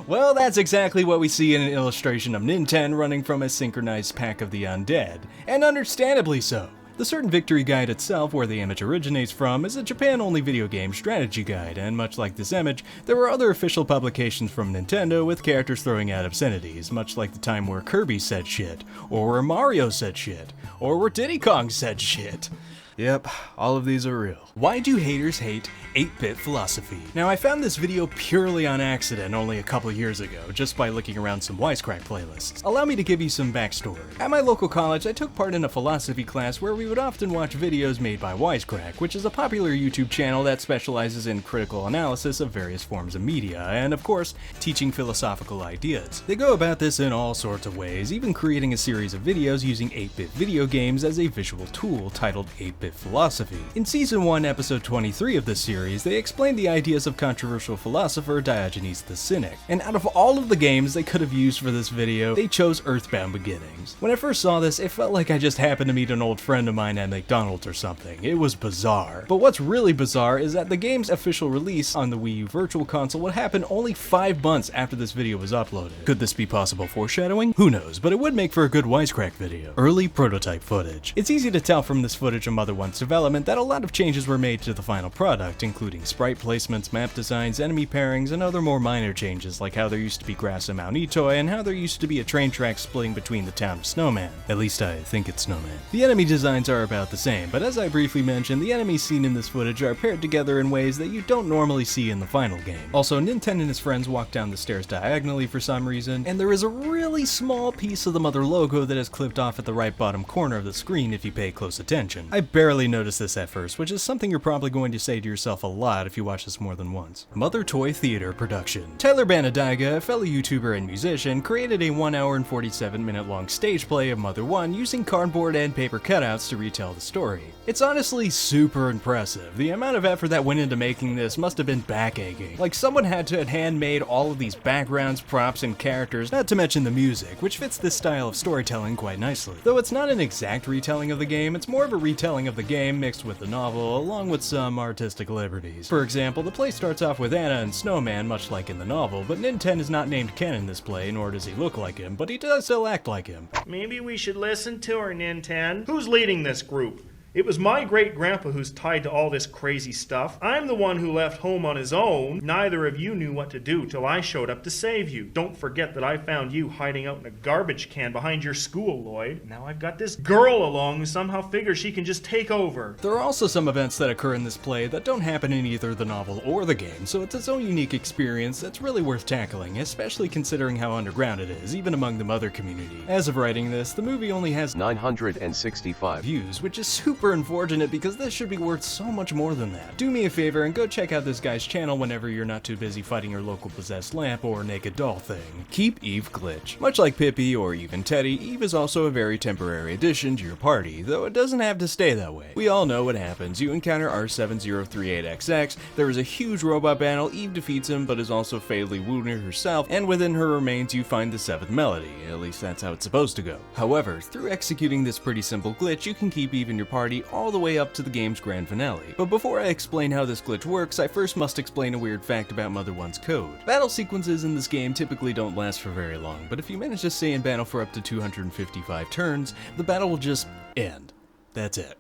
Well, that's exactly what we see in an illustration of Ninten running from a synchronized pack of the undead, and understandably so. The Certain Victory Guide itself, where the image originates from, is a Japan-only video game strategy guide, and much like this image, there were other official publications from Nintendo with characters throwing out obscenities, much like the time where Kirby said shit, or where Mario said shit, or where Diddy Kong said shit. Yep, all of these are real. Why do haters hate 8-bit philosophy? Now, I found this video purely on accident only a couple years ago, just by looking around some Wisecrack playlists. Allow me to give you some backstory. At my local college, I took part in a philosophy class where we would often watch videos made by Wisecrack, which is a popular YouTube channel that specializes in critical analysis of various forms of media, and of course, teaching philosophical ideas. They go about this in all sorts of ways, even creating a series of videos using 8-bit video games as a visual tool titled 8-bit 8-bit philosophy. In Season 1, Episode 23 of this series, they explained the ideas of controversial philosopher Diogenes the Cynic, and out of all of the games they could have used for this video, they chose Earthbound Beginnings. When I first saw this, it felt like I just happened to meet an old friend of mine at McDonald's or something. It was bizarre. But what's really bizarre is that the game's official release on the Wii U Virtual Console would happen only 5 months after this video was uploaded. Could this be possible foreshadowing? Who knows, but it would make for a good wisecrack video. Early prototype footage. It's easy to tell from this footage of Mother 1's development that a lot of changes were made to the final product, including sprite placements, map designs, enemy pairings, and other more minor changes like how there used to be grass in Mount Itoy and how there used to be a train track splitting between the town of Snowman. At least I think it's Snowman. The enemy designs are about the same, but as I briefly mentioned, the enemies seen in this footage are paired together in ways that you don't normally see in the final game. Also, Nintendo and his friends walk down the stairs diagonally for some reason, and there is a really small piece of the Mother logo that is clipped off at the right bottom corner of the screen if you pay close attention. I barely noticed this at first, which is something you're probably going to say to yourself a lot if you watch this more than once. Mother Toy Theater production. Tyler Banadaiga, a fellow YouTuber and musician, created a 1 hour and 47-minute long stage play of Mother 1 using cardboard and paper cutouts to retell the story. It's honestly super impressive. The amount of effort that went into making this must have been back-aching. Like someone had to have handmade all of these backgrounds, props, and characters, not to mention the music, which fits this style of storytelling quite nicely. Though it's not an exact retelling of the game, it's more of a retelling of the game mixed with the novel, along with some artistic liberties. For example, the play starts off with Anna and Snowman, much like in the novel, but Nintendo is not named Ken in this play, nor does he look like him, but he does still act like him. Maybe we should listen to her, Nintendo. Who's leading this group? It was my great-grandpa who's tied to all this crazy stuff. I'm the one who left home on his own. Neither of you knew what to do till I showed up to save you. Don't forget that I found you hiding out in a garbage can behind your school, Lloyd. Now I've got this girl along who somehow figures she can just take over. There are also some events that occur in this play that don't happen in either the novel or the game, so it's its own unique experience that's really worth tackling, especially considering how underground it is, even among the Mother community. As of writing this, the movie only has 965 views, which is super unfortunate because this should be worth so much more than that. Do me a favor and go check out this guy's channel whenever you're not too busy fighting your local possessed lamp or naked doll thing. Keep Eve Glitch. Much like Pippi or even Teddy, Eve is also a very temporary addition to your party, though it doesn't have to stay that way. We all know what happens. You encounter R7038XX, there is a huge robot battle, Eve defeats him but is also fatally wounded herself, and within her remains you find the 7th melody. At least that's how it's supposed to go. However, through executing this pretty simple glitch, you can keep Eve in your party all the way up to the game's grand finale. But before I explain how this glitch works, I first must explain a weird fact about Mother 1's code. Battle sequences in this game typically don't last for very long, but if you manage to stay in battle for up to 255 turns, the battle will just end. That's it.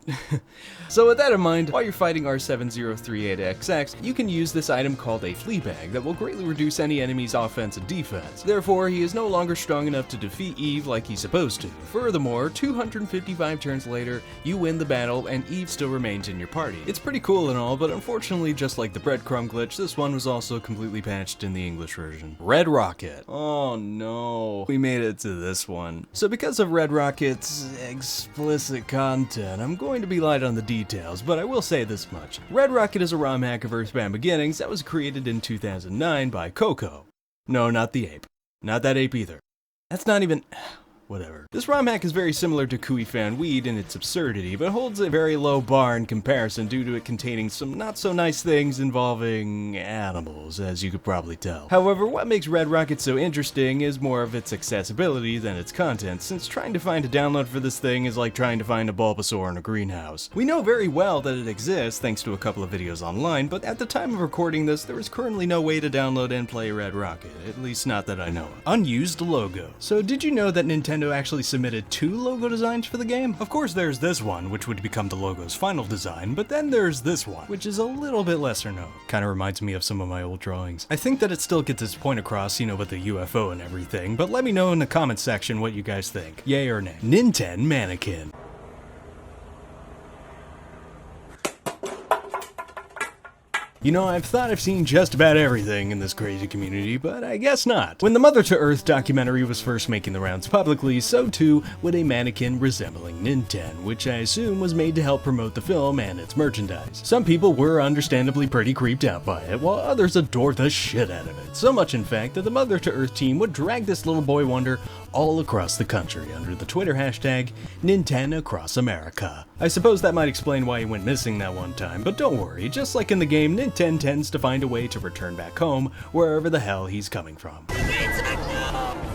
So with that in mind, while you're fighting R7038XX, you can use this item called a flea bag that will greatly reduce any enemy's offense and defense. Therefore, he is no longer strong enough to defeat Eve like he's supposed to. Furthermore, 255 turns later, you win the battle and Eve still remains in your party. It's pretty cool and all, but unfortunately, just like the breadcrumb glitch, this one was also completely patched in the English version. Red Rocket. Oh no. We made it to this one. So because of Red Rocket's explicit content, I'm going to be light on the details, but I will say this much. Red Rocket is a ROM hack of Earthbound Beginnings that was created in 2009 by Coco. No, not the ape. Not that ape either. That's not even... whatever. This ROM hack is very similar to Kui Fan Weed in its absurdity, but holds a very low bar in comparison due to it containing some not so nice things involving animals, as you could probably tell. However, what makes Red Rocket so interesting is more of its accessibility than its content, since trying to find a download for this thing is like trying to find a Bulbasaur in a greenhouse. We know very well that it exists thanks to a couple of videos online, but at the time of recording this, there is currently no way to download and play Red Rocket, at least not that I know of. Unused logo. So did you know that Nintendo actually submitted 2 logo designs for the game? Of course there's this one, which would become the logo's final design, but then there's this one, which is a little bit lesser known. Kinda reminds me of some of my old drawings. I think that it still gets its point across, you know, with the UFO and everything, but let me know in the comments section what you guys think. Yay or nay? Nintendo Mannequin. You know, I've thought I've seen just about everything in this crazy community, but I guess not. When the Mother to Earth documentary was first making the rounds publicly, so too would a mannequin resembling Nintendo, which I assume was made to help promote the film and its merchandise. Some people were understandably pretty creeped out by it, while others adored the shit out of it. So much in fact that the Mother to Earth team would drag this little boy wonder all across the country under the Twitter hashtag #NintenAcrossAmerica. I suppose that might explain why he went missing that one time, but don't worry, just like in the game, Ninten tends to find a way to return back home wherever the hell he's coming from.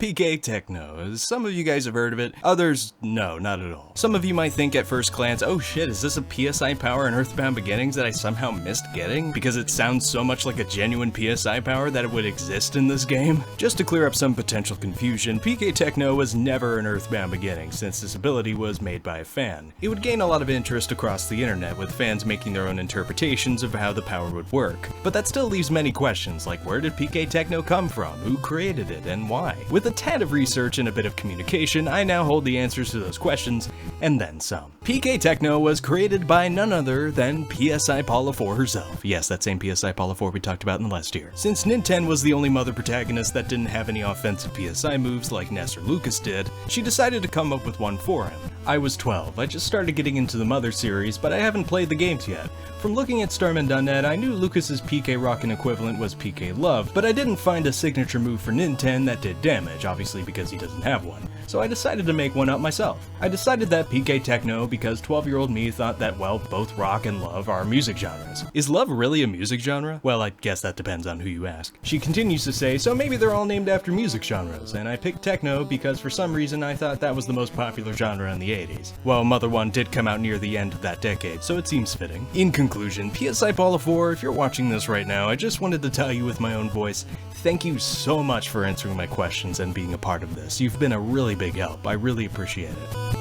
PK Techno. Some of you guys have heard of it, others, no, not at all. Some of you might think at first glance, oh shit, is this a PSI power in Earthbound Beginnings that I somehow missed getting? Because it sounds so much like a genuine PSI power that it would exist in this game? Just to clear up some potential confusion, PK Techno was never in Earthbound Beginnings since this ability was made by a fan. It would gain a lot of interest across the internet with fans making their own interpretations of how the power would work. But that still leaves many questions like where did PK Techno come from, who created it, and why? With a tad of research and a bit of communication, I now hold the answers to those questions, and then some. PK Techno was created by none other than PSI Paula 4 herself. Yes, that same PSI Paula 4 we talked about in the last year. Since Ninten was the only mother protagonist that didn't have any offensive PSI moves like Ness or Lucas did, she decided to come up with one for him. I was 12, I just started getting into the Mother series, but I haven't played the games yet. From looking at Starman.net, I knew Lucas's PK Rockin' equivalent was PK Love, but I didn't find a signature move for Ninten that did damage, obviously because he doesn't have one. So I decided to make one up myself. I decided that PK Techno because 12-year-old me thought that, well, both rock and love are music genres. Is love really a music genre? Well, I guess that depends on who you ask. She continues to say, so maybe they're all named after music genres, and I picked techno because for some reason I thought that was the most popular genre in the 80s. Well, Mother 1 did come out near the end of that decade, so it seems fitting. In conclusion, PSI Paula 4, if you're watching this right now, I just wanted to tell you with my own voice, thank you so much for answering my questions and being a part of this. You've been a really big help. I really appreciate it.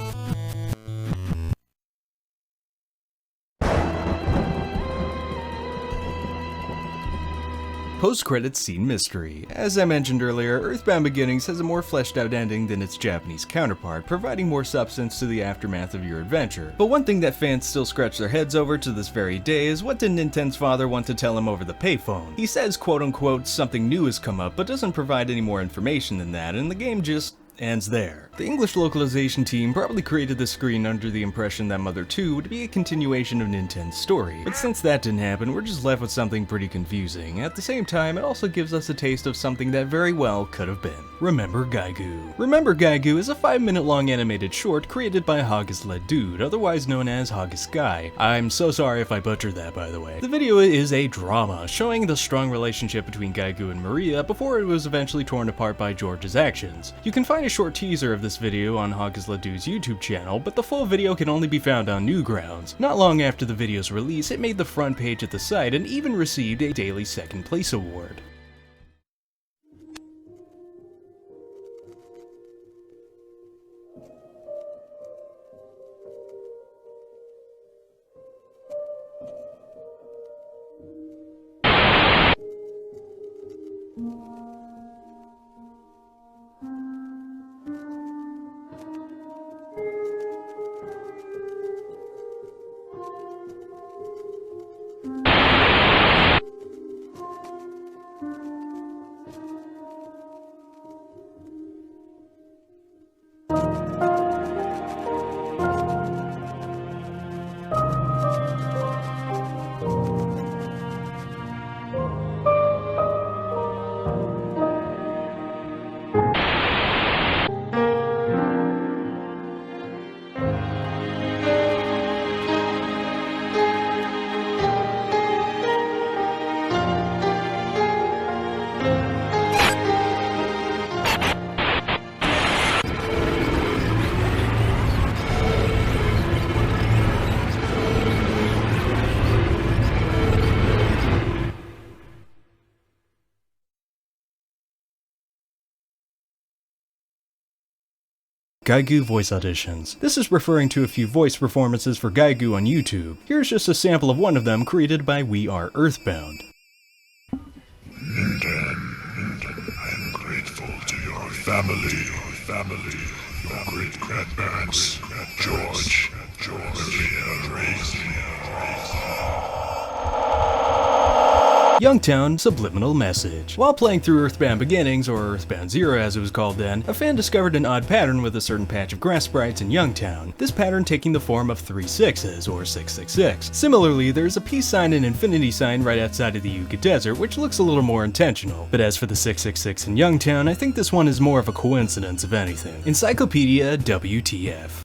Post-credits scene mystery. As I mentioned earlier, Earthbound Beginnings has a more fleshed out ending than its Japanese counterpart, providing more substance to the aftermath of your adventure. But one thing that fans still scratch their heads over to this very day is what did Ninten's father want to tell him over the payphone? He says quote unquote something new has come up but doesn't provide any more information than that, and the game just ends there. The English localization team probably created the screen under the impression that Mother 2 would be a continuation of Ninten's story, but since that didn't happen, we're just left with something pretty confusing. At the same time, it also gives us a taste of something that very well could have been. Remember Gaigu. Remember Gaigu is a 5-minute long animated short created by Haggis Led Dude, otherwise known as Haggis Guy. I'm so sorry if I butchered that, by the way. The video is a drama, showing the strong relationship between Gaigu and Maria before it was eventually torn apart by George's actions. You can find a short teaser of this video on Haggis Led Dude's YouTube channel, but the full video can only be found on Newgrounds. Not long after the video's release, it made the front page at the site and even received a daily second place award. Gaigu voice auditions. This is referring to a few voice performances for Gaigu on YouTube. Here's just a sample of one of them created by We Are Earthbound. Ninten, I'm grateful to your family, your great-grandparents, George, Maria raised me. Youngtown Subliminal Message. While playing through Earthbound Beginnings, or Earthbound Zero as it was called then, a fan discovered an odd pattern with a certain patch of grass sprites in Youngtown, this pattern taking the form of 3 6s, or 666. Similarly, there's a peace sign and infinity sign right outside of the Yucca Desert, which looks a little more intentional. But as for the 666 in Youngtown, I think this one is more of a coincidence if anything. Encyclopedia WTF.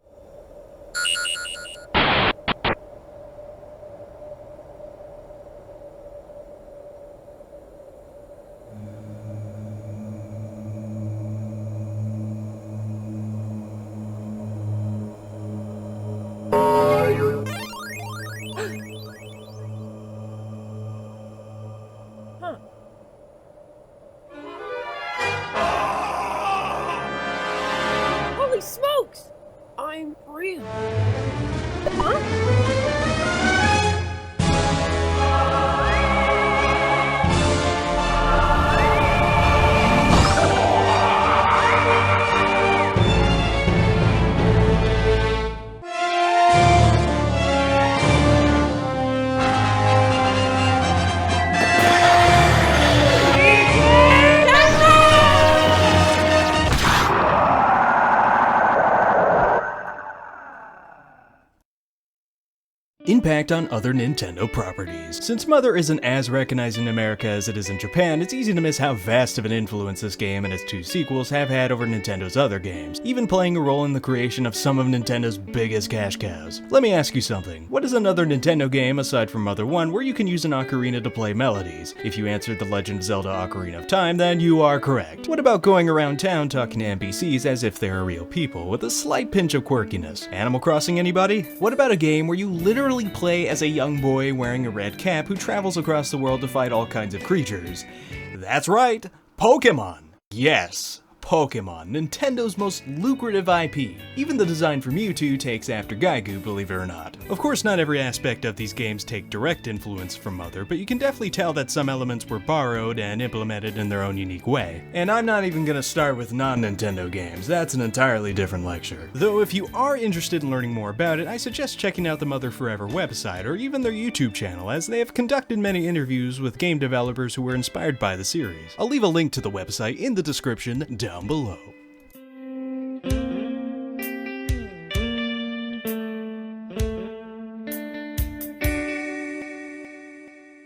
Holy smokes! I'm real. Huh? Impact on other Nintendo properties. Since Mother isn't as recognized in America as it is in Japan, it's easy to miss how vast of an influence this game and its 2 sequels have had over Nintendo's other games, even playing a role in the creation of some of Nintendo's biggest cash cows. Let me ask you something. What is another Nintendo game aside from Mother 1 where you can use an ocarina to play melodies? If you answered The Legend of Zelda Ocarina of Time, then you are correct. What about going around town talking to NPCs as if they are real people, with a slight pinch of quirkiness? Animal Crossing, anybody? What about a game where you literally play as a young boy wearing a red cap who travels across the world to fight all kinds of creatures? That's right, Pokemon! Yes, Pokemon, Nintendo's most lucrative IP. Even the design for Mewtwo takes after Gaigu, believe it or not. Of course, not every aspect of these games take direct influence from Mother, but you can definitely tell that some elements were borrowed and implemented in their own unique way. And I'm not even gonna start with non-Nintendo games, that's an entirely different lecture. Though if you are interested in learning more about it, I suggest checking out the Mother Forever website, or even their YouTube channel, as they have conducted many interviews with game developers who were inspired by the series. I'll leave a link to the website in the description down below.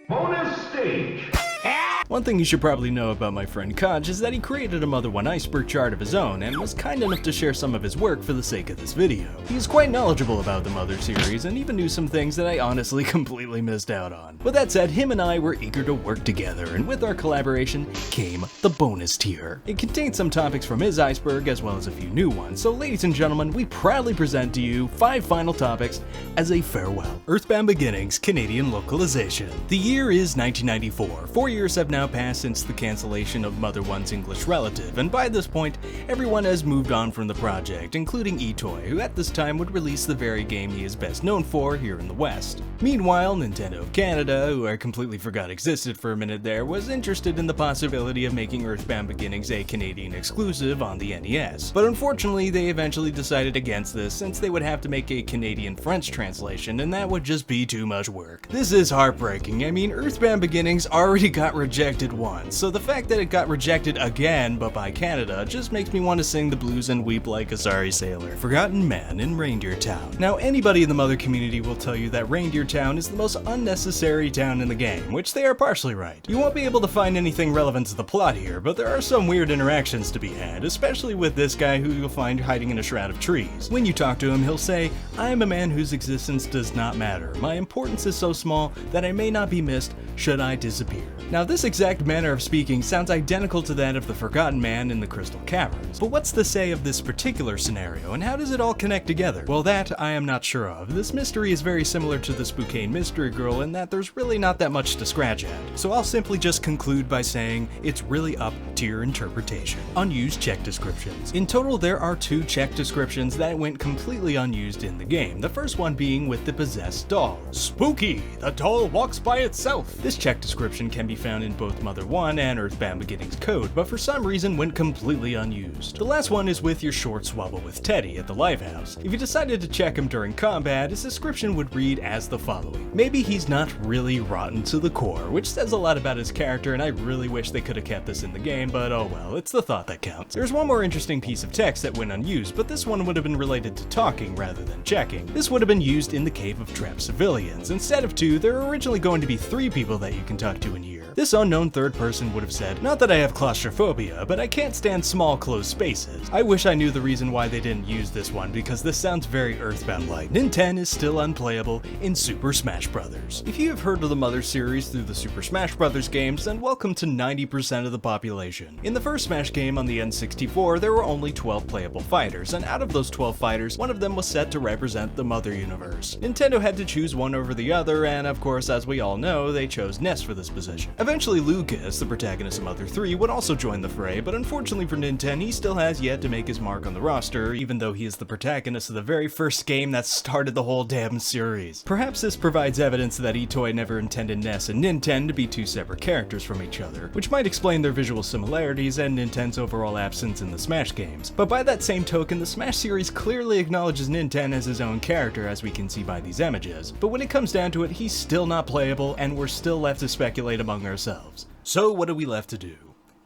Bonus stage. One thing you should probably know about my friend Conch is that he created a Mother 1 Iceberg chart of his own and was kind enough to share some of his work for the sake of this video. He is quite knowledgeable about the Mother series and even knew some things that I honestly completely missed out on. With that said, him and I were eager to work together, and with our collaboration came the bonus tier. It contained some topics from his Iceberg as well as a few new ones, so ladies and gentlemen, we proudly present to you 5 final topics as a farewell. Earthbound Beginnings Canadian localization. The year is 1994. 4 years have now passed since the cancellation of Mother 1's English relative, and by this point, everyone has moved on from the project, including eToy, who at this time would release the very game he is best known for here in the West. Meanwhile, Nintendo of Canada, who I completely forgot existed for a minute there, was interested in the possibility of making Earthbound Beginnings a Canadian exclusive on the NES. But unfortunately, they eventually decided against this since they would have to make a Canadian-French translation, and that would just be too much work. This is heartbreaking. I mean, Earthbound Beginnings already got rejected once, so the fact that it got rejected again, but by Canada, just makes me want to sing the blues and weep like a sorry sailor. Forgotten Man in Reindeer Town. Now, anybody in the Mother community will tell you that Reindeer Town is the most unnecessary town in the game, which they are partially right. You won't be able to find anything relevant to the plot here, but there are some weird interactions to be had, especially with this guy who you'll find hiding in a shroud of trees. When you talk to him, he'll say, "I am a man whose existence does not matter. My importance is so small that I may not be missed should I disappear." Now, this exact manner of speaking sounds identical to that of the Forgotten Man in the Crystal Caverns. But what's to say of this particular scenario, and how does it all connect together? Well, that I am not sure of. This mystery is very similar to the Spokane Mystery Girl in that there's really not that much to scratch at. So I'll simply just conclude by saying it's really up to your interpretation. Unused check descriptions. In total, there are 2 check descriptions that went completely unused in the game. The first one being with the possessed doll. Spooky! The doll walks by itself! This check description can be found in both both Mother 1 and Earthbound Beginnings code, but for some reason went completely unused. The last one is with your short swabble with Teddy at the Lifehouse. If you decided to check him during combat, his description would read as the following. Maybe he's not really rotten to the core, which says a lot about his character, and I really wish they could have kept this in the game, but oh well, it's the thought that counts. There's one more interesting piece of text that went unused, but this one would have been related to talking rather than checking. This would have been used in the cave of trapped civilians. Instead of 2, there are originally going to be 3 people that you can talk to in here. This unknown third person would have said, "Not that I have claustrophobia, but I can't stand small closed spaces." I wish I knew the reason why they didn't use this one, because this sounds very Earthbound-like. Nintendo is still unplayable in Super Smash Bros. If you have heard of the Mother series through the Super Smash Bros. Games, then welcome to 90% of the population. In the first Smash game on the N64, there were only 12 playable fighters, and out of those 12 fighters, one of them was set to represent the Mother universe. Nintendo had to choose one over the other, and of course, as we all know, they chose Ness for this position. Eventually, Lucas, the protagonist of Mother 3, would also join the fray, but unfortunately for Nintendo, he still has yet to make his mark on the roster, even though he is the protagonist of the very first game that started the whole damn series. Perhaps this provides evidence that Itoi never intended Ness and Nintendo to be 2 separate characters from each other, which might explain their visual similarities and Nintendo's overall absence in the Smash games. But by that same token, the Smash series clearly acknowledges Nintendo as his own character, as we can see by these images. But when it comes down to it, he's still not playable, and we're still left to speculate among ourselves. So what are we left to do?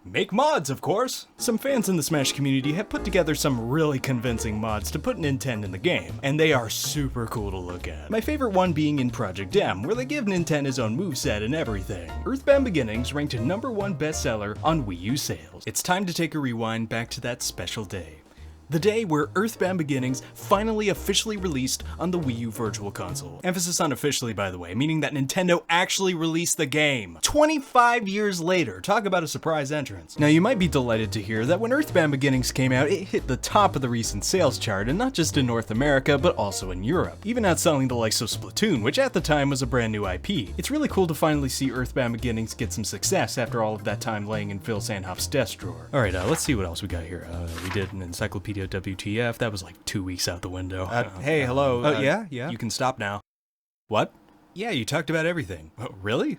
Make mods, of course! Some fans in the Smash community have put together some really convincing mods to put Nintendo in the game, and they are super cool to look at. My favorite one being in Project M, where they give Nintendo his own moveset and everything. Earthbound Beginnings ranked a #1 bestseller on Wii U sales. It's time to take a rewind back to that special day. The day where Earthbound Beginnings finally officially released on the Wii U Virtual Console. Emphasis on officially, by the way, meaning that Nintendo actually released the game. 25 years later, talk about a surprise entrance. Now you might be delighted to hear that when Earthbound Beginnings came out, it hit the top of the recent sales chart, and not just in North America, but also in Europe, even outselling the likes of Splatoon, which at the time was a brand new IP. It's really cool to finally see Earthbound Beginnings get some success after all of that time laying in Phil Sandhoff's desk drawer. Alright, let's see what else we got here. We did an Encyclopedia WTF, that was like 2 weeks out the window. Hey, hello. Yeah? You can stop now. What? Yeah, you talked about everything. Oh, really?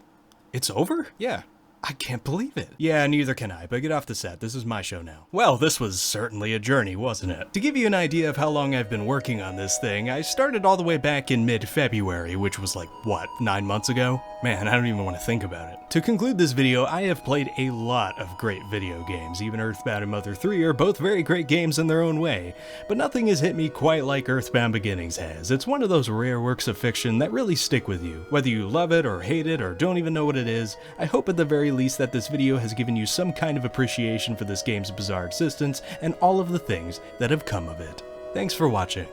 It's over? Yeah. I can't believe it. Yeah, neither can I, but get off the set. This is my show now. Well, this was certainly a journey, wasn't it? To give you an idea of how long I've been working on this thing, I started all the way back in mid-February, which was like, what, 9 months ago? Man, I don't even want to think about it. To conclude this video, I have played a lot of great video games. Even Earthbound and Mother 3 are both very great games in their own way, but nothing has hit me quite like Earthbound Beginnings has. It's one of those rare works of fiction that really stick with you. Whether you love it or hate it or don't even know what it is, I hope at the very least that this video has given you some kind of appreciation for this game's bizarre existence and all of the things that have come of it. Thanks for watching.